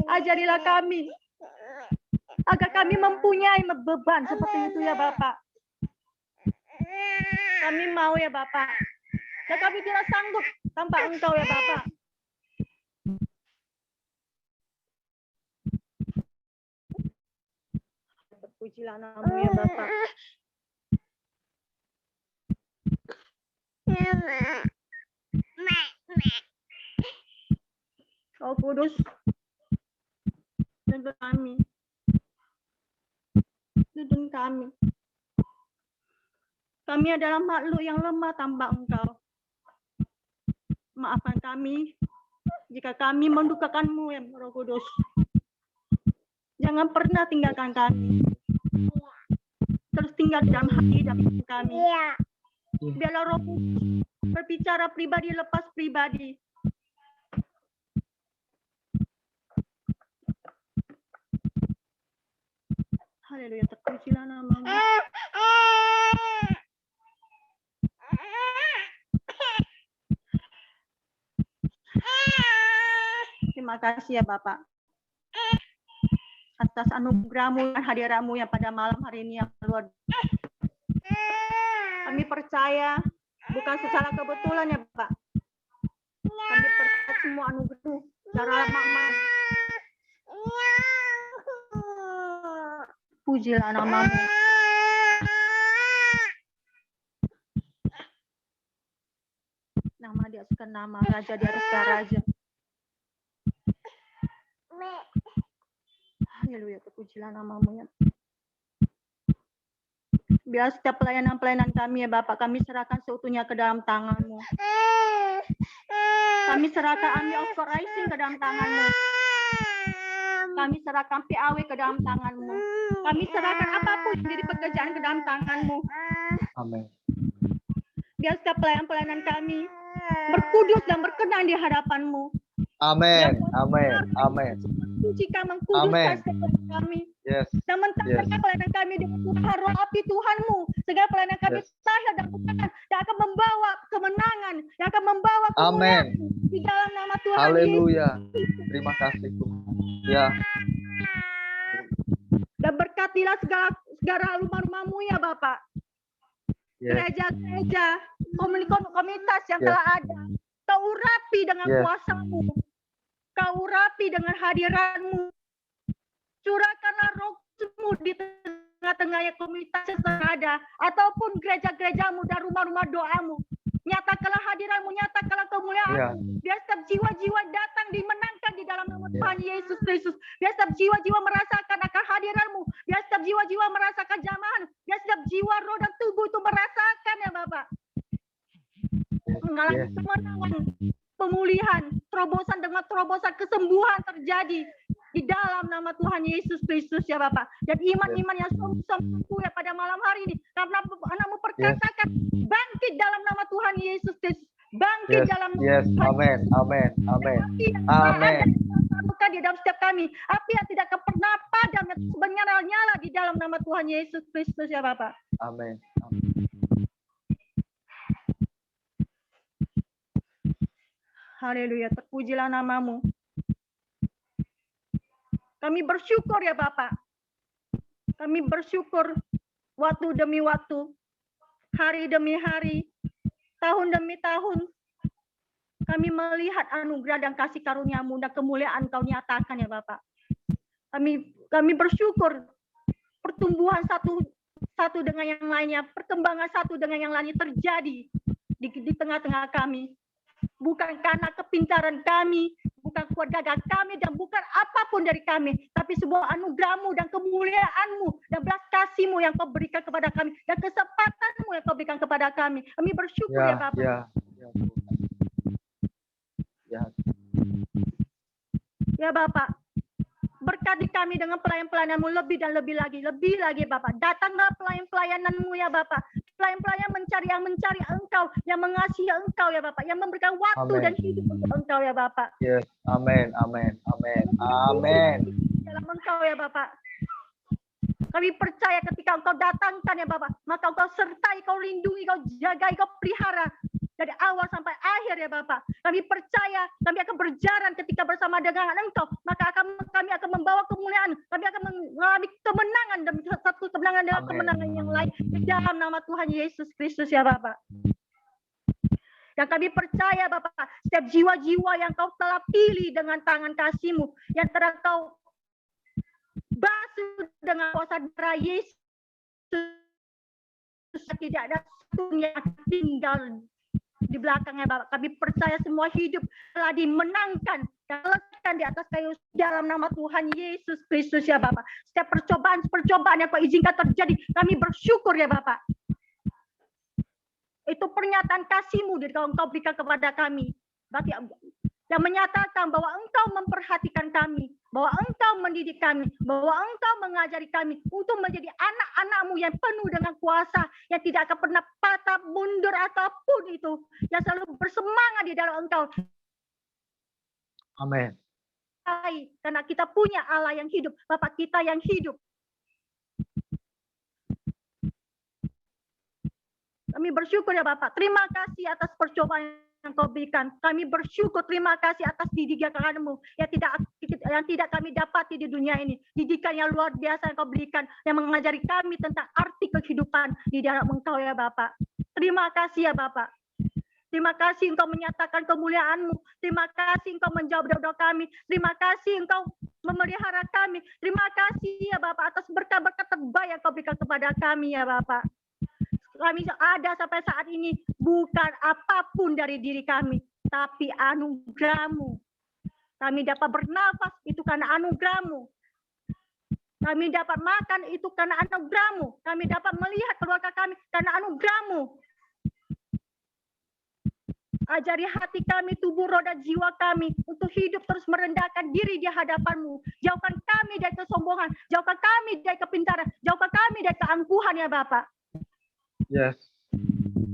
ajarilah kami agar kami mempunyai beban seperti itu ya Bapak. Kami mau ya Bapak, dan kami tidak sanggup tanpa Engkau ya Bapak. Terpujilah nama-Mu ya Bapak. Roh Kudus, tuntun kami. Tuntun kami. Kami adalah makhluk yang lemah tanpa Engkau. Maafkan kami jika kami mendukakan-Mu ya Roh Kudus. Jangan pernah tinggalkan kami. Terus tinggal dalam hati dan kami. Biarlah Roh Kudus berbicara pribadi lepas pribadi. Haleluya, terpujilah nama-Mu. Terima kasih ya Bapak atas anugerah-Mu dan hadirat-Mu yang pada malam hari ini yang luar biasa. Kami percaya bukan secara kebetulan ya Pak. Kami percaya semua anugerah-Mu, darah rahmat Pujilah namamu. Nama di ataskan nama, raja di ataskan raja. Haleluya, terpujilah namamu ya. Biar setiap pelayanan-pelayanan kami ya Bapak, kami serahkan seutuhnya ke dalam tangan-Mu. Kami serahkan Army of Rising ke dalam tangan-Mu. Kami serahkan PAW ke dalam tangan-Mu. Kami serahkan apapun yang jadi pekerjaan ke dalam tangan-Mu. Amin. Biar setiap pelayanan-pelayanan kami berkudus dan berkenan di hadapan-Mu. Amin. Amin. Amin. Jika mengkuduskan Amin. setiap kami. Yes. Dan mentambahkan pelayanan kami dengan Tuhan, roh api Tuhan-Mu. Sehingga pelayanan kami Yes. sahih dan bukan yang akan membawa kemenangan, yang akan membawa Amin. kemuliaan di dalam nama Tuhan Yesus. Haleluya. Terima kasih Tuhan. Ya. Dan berkatilah segala rumah-rumah-Mu ya Bapak. Yes. Gereja-gereja, komunitas yang Yes. telah ada. Kau urapi dengan Yes. kuasa-Mu. Kau urapi dengan hadiran-Mu. Curahkanlah roh-Mu di tengah-tengah komunitas yang telah ada. Ataupun gereja-gereja-Mu dan rumah-rumah doa-Mu. Nyatakanlah hadiran-Mu, nyatakanlah kemuliaan-Mu. Ya. Biar setiap jiwa-jiwa datang dimenangkan di dalam nama Ya. Tuhan Yesus Kristus. Biar setiap jiwa-jiwa merasakan akan hadiran-Mu. Biar setiap jiwa-jiwa merasakan jamahan. Biar setiap jiwa, roh, dan tubuh itu merasakan ya Bapak. Mengalami Yes. kemenangan, pemulihan, terobosan dengan terobosan kesembuhan terjadi di dalam nama Tuhan Yesus Kristus ya Bapak. Dan iman-iman yang sungguh-sungguh ya pada malam hari ini. Karena anak-Mu perkatakan bangkit dalam nama Tuhan Yesus Kristus. Bangkit Yes. dalam nama Yes. Tuhan. Amin. Amin. Amin. Api yang Amin. ada di dalam setiap kami. Api yang tidak akan pernah padam, yang menyala-nyala di dalam nama Tuhan Yesus Kristus ya Bapak. Amin. Haleluya, terpujilah namamu. Kami bersyukur ya Bapak. Kami bersyukur waktu demi waktu, hari demi hari, tahun demi tahun. Kami melihat anugerah dan kasih karunia-Mu dan kemuliaan Kau nyatakan ya Bapak. Kami bersyukur pertumbuhan satu dengan yang lainnya, perkembangan satu dengan yang lainnya terjadi di tengah-tengah kami. Bukan karena kepintaran kami, bukan keluarga kami, dan bukan apapun dari kami, tapi sebuah anugerah-Mu dan kemuliaan-Mu dan belas kasih-Mu yang Kau berikan kepada kami, dan kesempatan-Mu yang Kau berikan kepada kami. Kami bersyukur ya Bapak. Ya. Ya. Ya Bapak, berkati kami dengan pelayan-pelayanan-Mu lebih dan lebih lagi Bapak. Datanglah pelayan-pelayanan-Mu ya Bapak. Pelayan-pelayan yang mencari Engkau, yang mengasihi Engkau ya Bapak, yang memberikan waktu Amin. dan hidup untuk Engkau ya Bapak. Yes. Amin. Amin. Amin. Amin. Dalam Engkau ya Bapak. Kami percaya ketika Engkau datangkan ya Bapak, maka Engkau sertai, Kau lindungi, Kau jagai, Kau pelihara dari awal sampai akhir ya Bapak. Kami percaya kami akan berjalan ketika bersama dengan Engkau, maka kami akan membawa kemuliaan, kami akan mengalami kemenangan dan satu kemenangan dalam Amin. kemenangan yang lain di dalam nama Tuhan Yesus Kristus ya Bapak. Dan kami percaya Bapak, setiap jiwa-jiwa yang Kau telah pilih dengan tangan kasih-Mu, yang telah Kau basuh dengan kuasa darah Yesus, tidak ada satu yang tinggal di belakangnya Bapak. Kami percaya semua hidup telah dimenangkan dan letakkan di atas kayu dalam nama Tuhan Yesus Kristus ya Bapak. Setiap percobaan yang Kau izinkan terjadi, kami bersyukur ya Bapak. Itu pernyataan kasih-Mu dari Engkau berikan kepada kami. Berarti yang menyatakan bahwa Engkau memperhatikan kami, bahwa Engkau mendidik kami, bahwa Engkau mengajari kami untuk menjadi anak-anak-Mu yang penuh dengan kuasa, yang tidak akan pernah patah mundur apapun itu, yang selalu bersemangat di dalam Engkau. Amin. Karena kita punya Allah yang hidup, Bapak kita yang hidup. Kami bersyukur ya Bapak. Terima kasih atas percobaan yang Kau berikan. Kami bersyukur, terima kasih atas didikan-Mu yang tidak kami dapati di dunia ini. Didikan yang luar biasa yang Kau berikan, yang mengajari kami tentang arti kehidupan di dalam Engkau ya Bapak. Terima kasih ya Bapak. Terima kasih Engkau menyatakan kemuliaan-Mu. Terima kasih Engkau menjawab doa kami. Terima kasih Engkau memelihara kami. Terima kasih ya Bapak atas berkat-berkat terbaik yang Kau berikan kepada kami ya Bapak. Kami ada sampai saat ini bukan apapun dari diri kami, tapi anugerah-Mu. Kami dapat bernafas itu karena anugerah-Mu. Kami dapat makan itu karena anugerah-Mu. Kami dapat melihat keluarga kami karena anugerah-Mu. Ajari hati kami, tubuh, roh, dan jiwa kami untuk hidup terus merendahkan diri di hadapan-Mu. Jauhkan kami dari kesombongan, jauhkan kami dari kepintaran, jauhkan kami dari keangkuhan ya Bapak. Yes.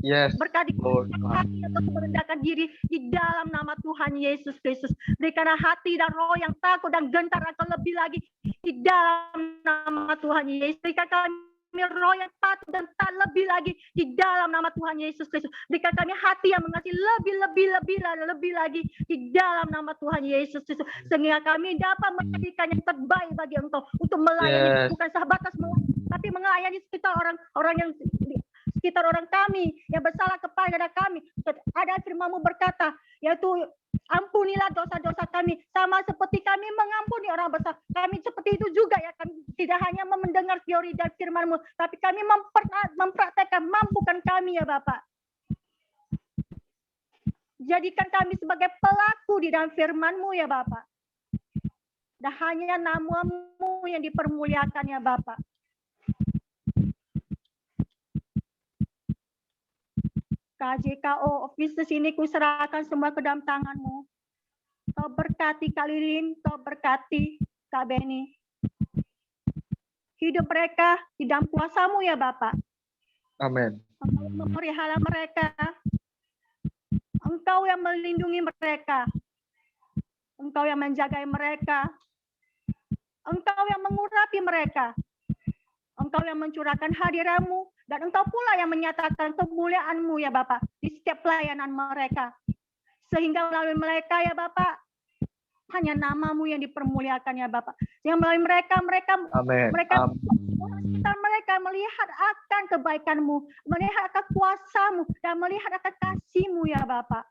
Yes. Berkati Lord. hati untuk merendahkan diri di dalam nama Tuhan Yesus Kristus. Berikanlah hati dan roh yang takut dan gentar akan lebih lagi di dalam nama Tuhan Yesus. Berikan kami roh yang patuh dan taat lebih lagi di dalam nama Tuhan Yesus Kristus. Berikan kami hati yang mengasihi lebih lagi di dalam nama Tuhan Yesus Kristus. Sehingga kami dapat memberikan yang terbaik bagi Engkau untuk melayani, bukan sebatas melayani, tapi melayani sekitar orang yang sekitar orang kami yang bersalah kepada kami. Ada firman-Mu berkata, yaitu ampunilah dosa-dosa kami sama seperti kami mengampuni orang bersalah. Kami seperti itu juga ya, kami tidak hanya mendengar teori dan firman-Mu, tapi kami mempraktekkan, mampukan kami ya Bapak. Jadikan kami sebagai pelaku di dalam firman-Mu ya Bapak. Dan hanya nama-Mu yang dipermuliakan ya Bapak. KJKO Office ini kuserahkan semua ke dalam tangan-Mu. Kau berkati Kak Lilin, Kau berkati Kak Beni. Hidup mereka di dalam kuasa-Mu ya Bapak. Amin. Engkau memelihara mereka. Engkau yang melindungi mereka. Engkau yang menjaga mereka. Engkau yang mengurapi mereka. Engkau yang mencurahkan hadirat-Mu. Dan Engkau pula yang menyatakan kemuliaan-Mu ya Bapak di setiap pelayanan mereka. Sehingga melalui mereka ya Bapak, hanya nama-Mu yang dipermuliakan ya Bapak. Yang melalui mereka Amin. sekitar mereka melihat akan kebaikan-Mu, melihat akan kuasa-Mu, dan melihat akan kasih-Mu ya Bapak.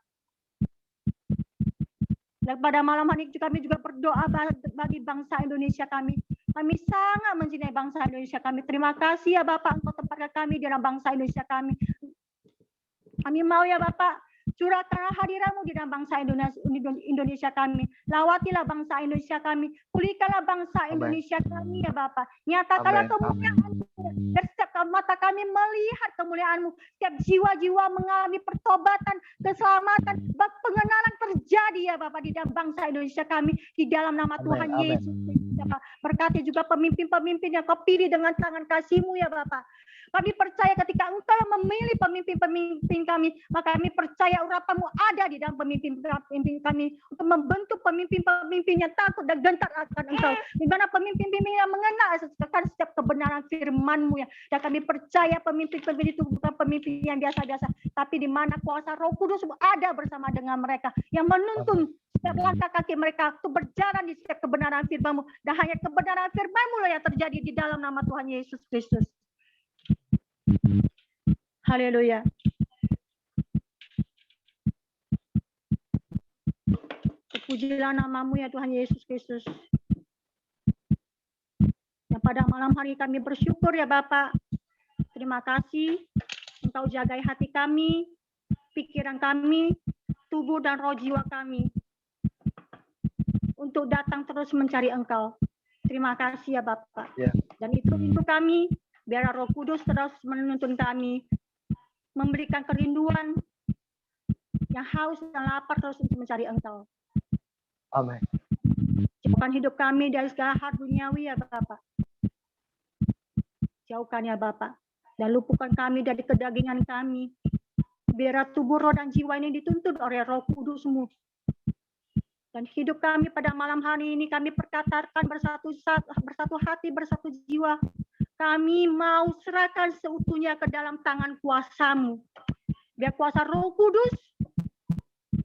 Dan pada malam hari kami juga berdoa bagi bangsa Indonesia kami. Kami sangat mencintai bangsa Indonesia kami. Terima kasih ya Bapak, Engkau tempatkan kami di dalam bangsa Indonesia kami. Kami mau ya Bapak, curahkanlah hadirat-Mu di dalam bangsa Indonesia kami. Lawatilah bangsa Indonesia kami. Pulihkanlah bangsa Indonesia kami ya Bapak. Nyatakanlah kemuliaan-Mu. Dan setiap mata kami melihat kemuliaan-Mu. Setiap jiwa-jiwa mengalami pertobatan, keselamatan, pengenalan terjadi ya Bapak di dalam bangsa Indonesia kami. Di dalam nama Tuhan Yesus. Berkati juga pemimpin-pemimpin yang Kau pilih dengan tangan kasih-Mu ya Bapak. Kami percaya ketika Engkau yang memilih pemimpin-pemimpin kami, maka kami percaya urapan-Mu ada di dalam pemimpin-pemimpin kami untuk membentuk pemimpin-pemimpin yang takut dan gentar akan Engkau. Di mana pemimpin-pemimpin yang mengenal akan setiap kebenaran firman-Mu ya. Dan kami percaya pemimpin-pemimpin itu bukan pemimpin yang biasa-biasa, tapi di mana kuasa Roh Kudus ada bersama dengan mereka yang menuntun setiap langkah kaki mereka untuk berjalan di setiap kebenaran firman-Mu. Dan hanya kebenaran firman-Mu lah yang terjadi di dalam nama Tuhan Yesus Kristus. Haleluya. Terpujilah nama-Mu ya Tuhan Yesus Kristus. Yang pada malam hari kami bersyukur ya Bapak. Terima kasih Engkau jagai hati kami, pikiran kami, tubuh dan roh jiwa kami. Untuk datang terus mencari Engkau. Terima kasih ya Bapak. Ya. Dan itu pintu kami, biar Roh Kudus terus menuntun kami, memberikan kerinduan yang haus dan lapar terus untuk mencari Engkau. Amin. Jauhkan hidup kami dari segala hal duniawi ya Bapak. Jauhkan ya Bapak. Dan luputkan kami dari kedagingan kami. Biar tubuh, roh, dan jiwa ini dituntun oleh Roh Kudus-Mu. Dan hidup kami pada malam hari ini kami perkatakan bersatu hati, bersatu jiwa. Kami mau serahkan seutuhnya ke dalam tangan kuasa-Mu. Biar kuasa Roh Kudus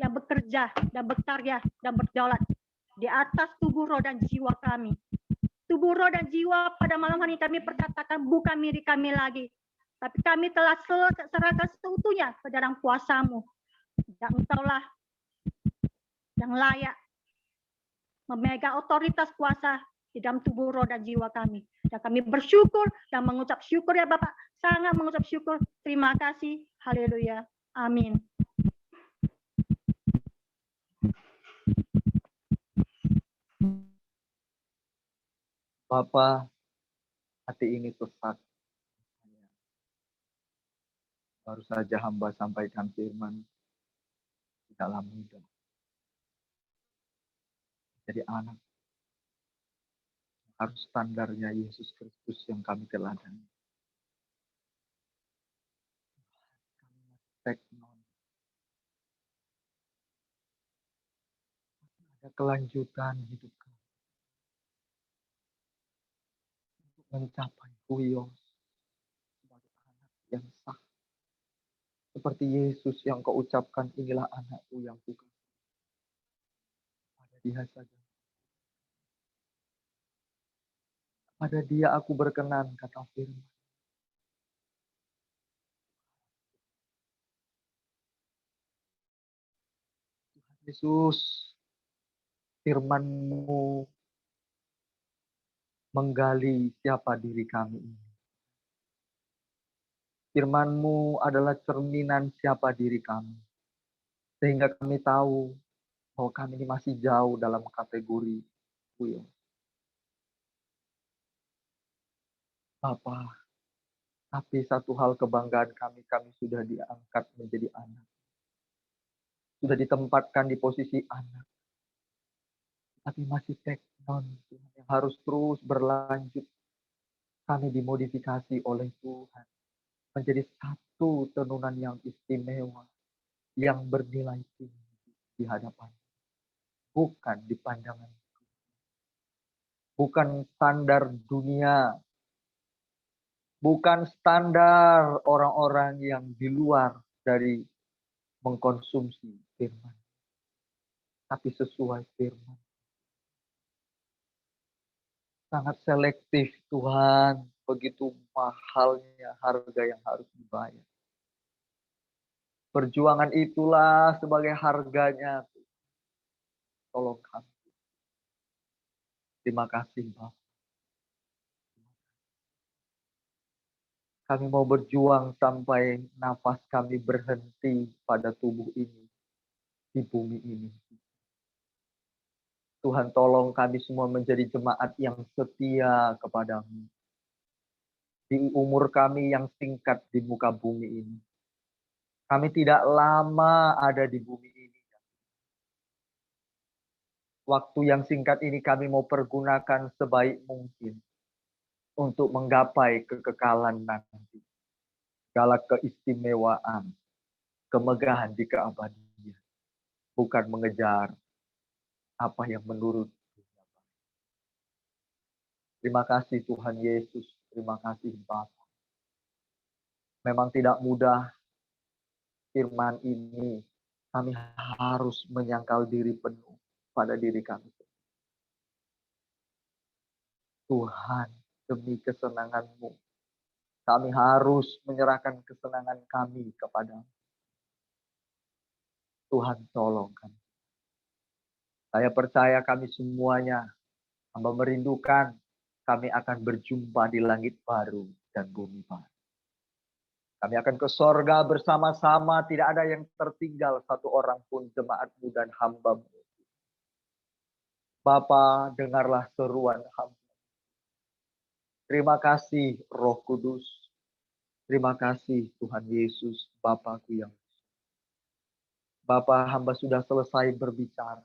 yang bekerja dan berkarya dan berdaulat di atas tubuh, roh, dan jiwa kami. Tubuh, roh, dan jiwa pada malam hari kami perkatakan bukan milik kami lagi. Tapi kami telah serahkan seutuhnya ke dalam kuasa-Mu. Dan Engkaulah yang layak memegang otoritas kuasa di dalam tubuh, roh, dan jiwa kami. Dan kami bersyukur dan mengucap syukur ya Bapak, sangat mengucap syukur. Terima kasih. Haleluya. Amin. Bapa, hati ini sesak. Baru saja hamba sampaikan firman, tidaklah mudah jadi anak. Harus standarnya Yesus Kristus yang kami teladani. Ada kelanjutan hidup kami untuk mencapai kuyos sebagai anak yang sah. Seperti Yesus yang kau ucapkan, inilah anakku yang kukasih. Pada dia saja. Pada dia aku berkenan, kata firman. Yesus, firman-Mu menggali siapa diri kami ini. Firman-Mu adalah cerminan siapa diri kami. Sehingga kami tahu bahwa kami ini masih jauh dalam kategori kuyos. Bapa, tapi satu hal kebanggaan kami sudah diangkat menjadi anak. Sudah ditempatkan di posisi anak. Tapi masih teknon yang harus terus berlanjut. Kami dimodifikasi oleh Tuhan. Menjadi satu tenunan yang istimewa. Yang bernilai tinggi di hadapan. Bukan di pandangan. Bukan standar dunia. Bukan standar orang-orang yang di luar dari mengkonsumsi firman. Tapi sesuai firman. Sangat selektif Tuhan. Begitu mahalnya harga yang harus dibayar. Perjuangan itulah sebagai harganya. Tolong kami. Terima kasih Bapak. Kami mau berjuang sampai nafas kami berhenti pada tubuh ini. Di bumi ini. Tuhan tolong kami semua menjadi jemaat yang setia kepadamu. Di umur kami yang singkat di muka bumi ini. Kami tidak lama ada di bumi ini. Waktu yang singkat ini kami mau pergunakan sebaik mungkin. Untuk menggapai kekekalan nanti. Segala keistimewaan. Kemegahan di keabadian. Bukan mengejar apa yang menurut. Terima kasih Tuhan Yesus. Terima kasih Bapa. Memang tidak mudah firman ini. Kami harus menyangkal diri penuh pada diri kami. Tuhan, demi kesenangan-Mu, kami harus menyerahkan kesenangan kami kepada-Mu. Tuhan tolong kami. Saya percaya kami semuanya, hamba merindukan kami akan berjumpa di langit baru dan bumi baru. Kami akan ke sorga bersama-sama, tidak ada yang tertinggal satu orang pun jemaat-Mu dan hamba-Mu. Bapa, dengarlah seruan hamba. Terima kasih Roh Kudus. Terima kasih Tuhan Yesus, Bapakku yang Bapa, hamba sudah selesai berbicara.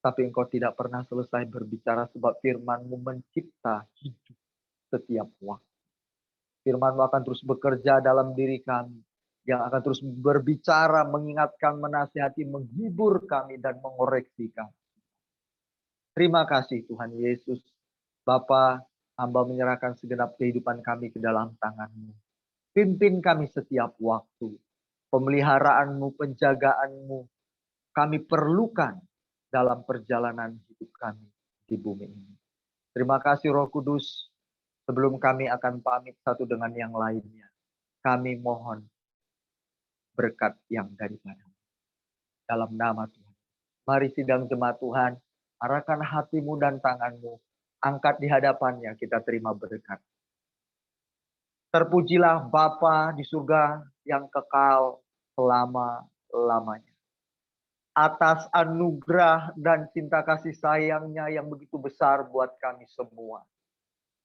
Tapi Engkau tidak pernah selesai berbicara sebab firman-Mu mencipta hidup setiap waktu. Firman-Mu akan terus bekerja dalam diri kami. Yang akan terus berbicara, mengingatkan, menasihati, menghibur kami dan mengoreksi kami. Terima kasih Tuhan Yesus. Bapa, hamba menyerahkan segenap kehidupan kami ke dalam tangan-Mu. Pimpin kami setiap waktu. Pemeliharaan-Mu, penjagaan-Mu, kami perlukan dalam perjalanan hidup kami di bumi ini. Terima kasih Roh Kudus. Sebelum kami akan pamit satu dengan yang lainnya, kami mohon berkat yang daripada-Mu. Dalam nama Tuhan. Mari sidang jemaat Tuhan, Arahkan hatimu dan tanganmu. Angkat di hadapannya, kita terima berkat. Terpujilah Bapa di surga yang kekal selama-lamanya. Atas anugerah dan cinta kasih sayangnya yang begitu besar buat kami semua.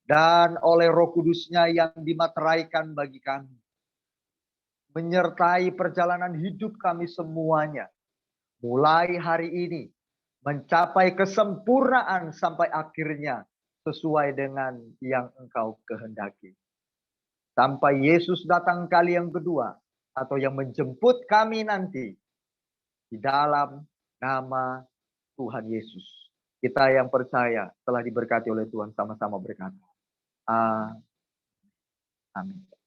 Dan oleh Roh Kudus-Nya yang dimateraikan bagi kami. Menyertai perjalanan hidup kami semuanya. Mulai hari ini. Mencapai kesempurnaan sampai akhirnya. Sesuai dengan yang Engkau kehendaki. Sampai Yesus datang kali yang kedua. Atau yang menjemput kami nanti. Di dalam nama Tuhan Yesus. Kita yang percaya telah diberkati oleh Tuhan sama-sama berkata. Amin.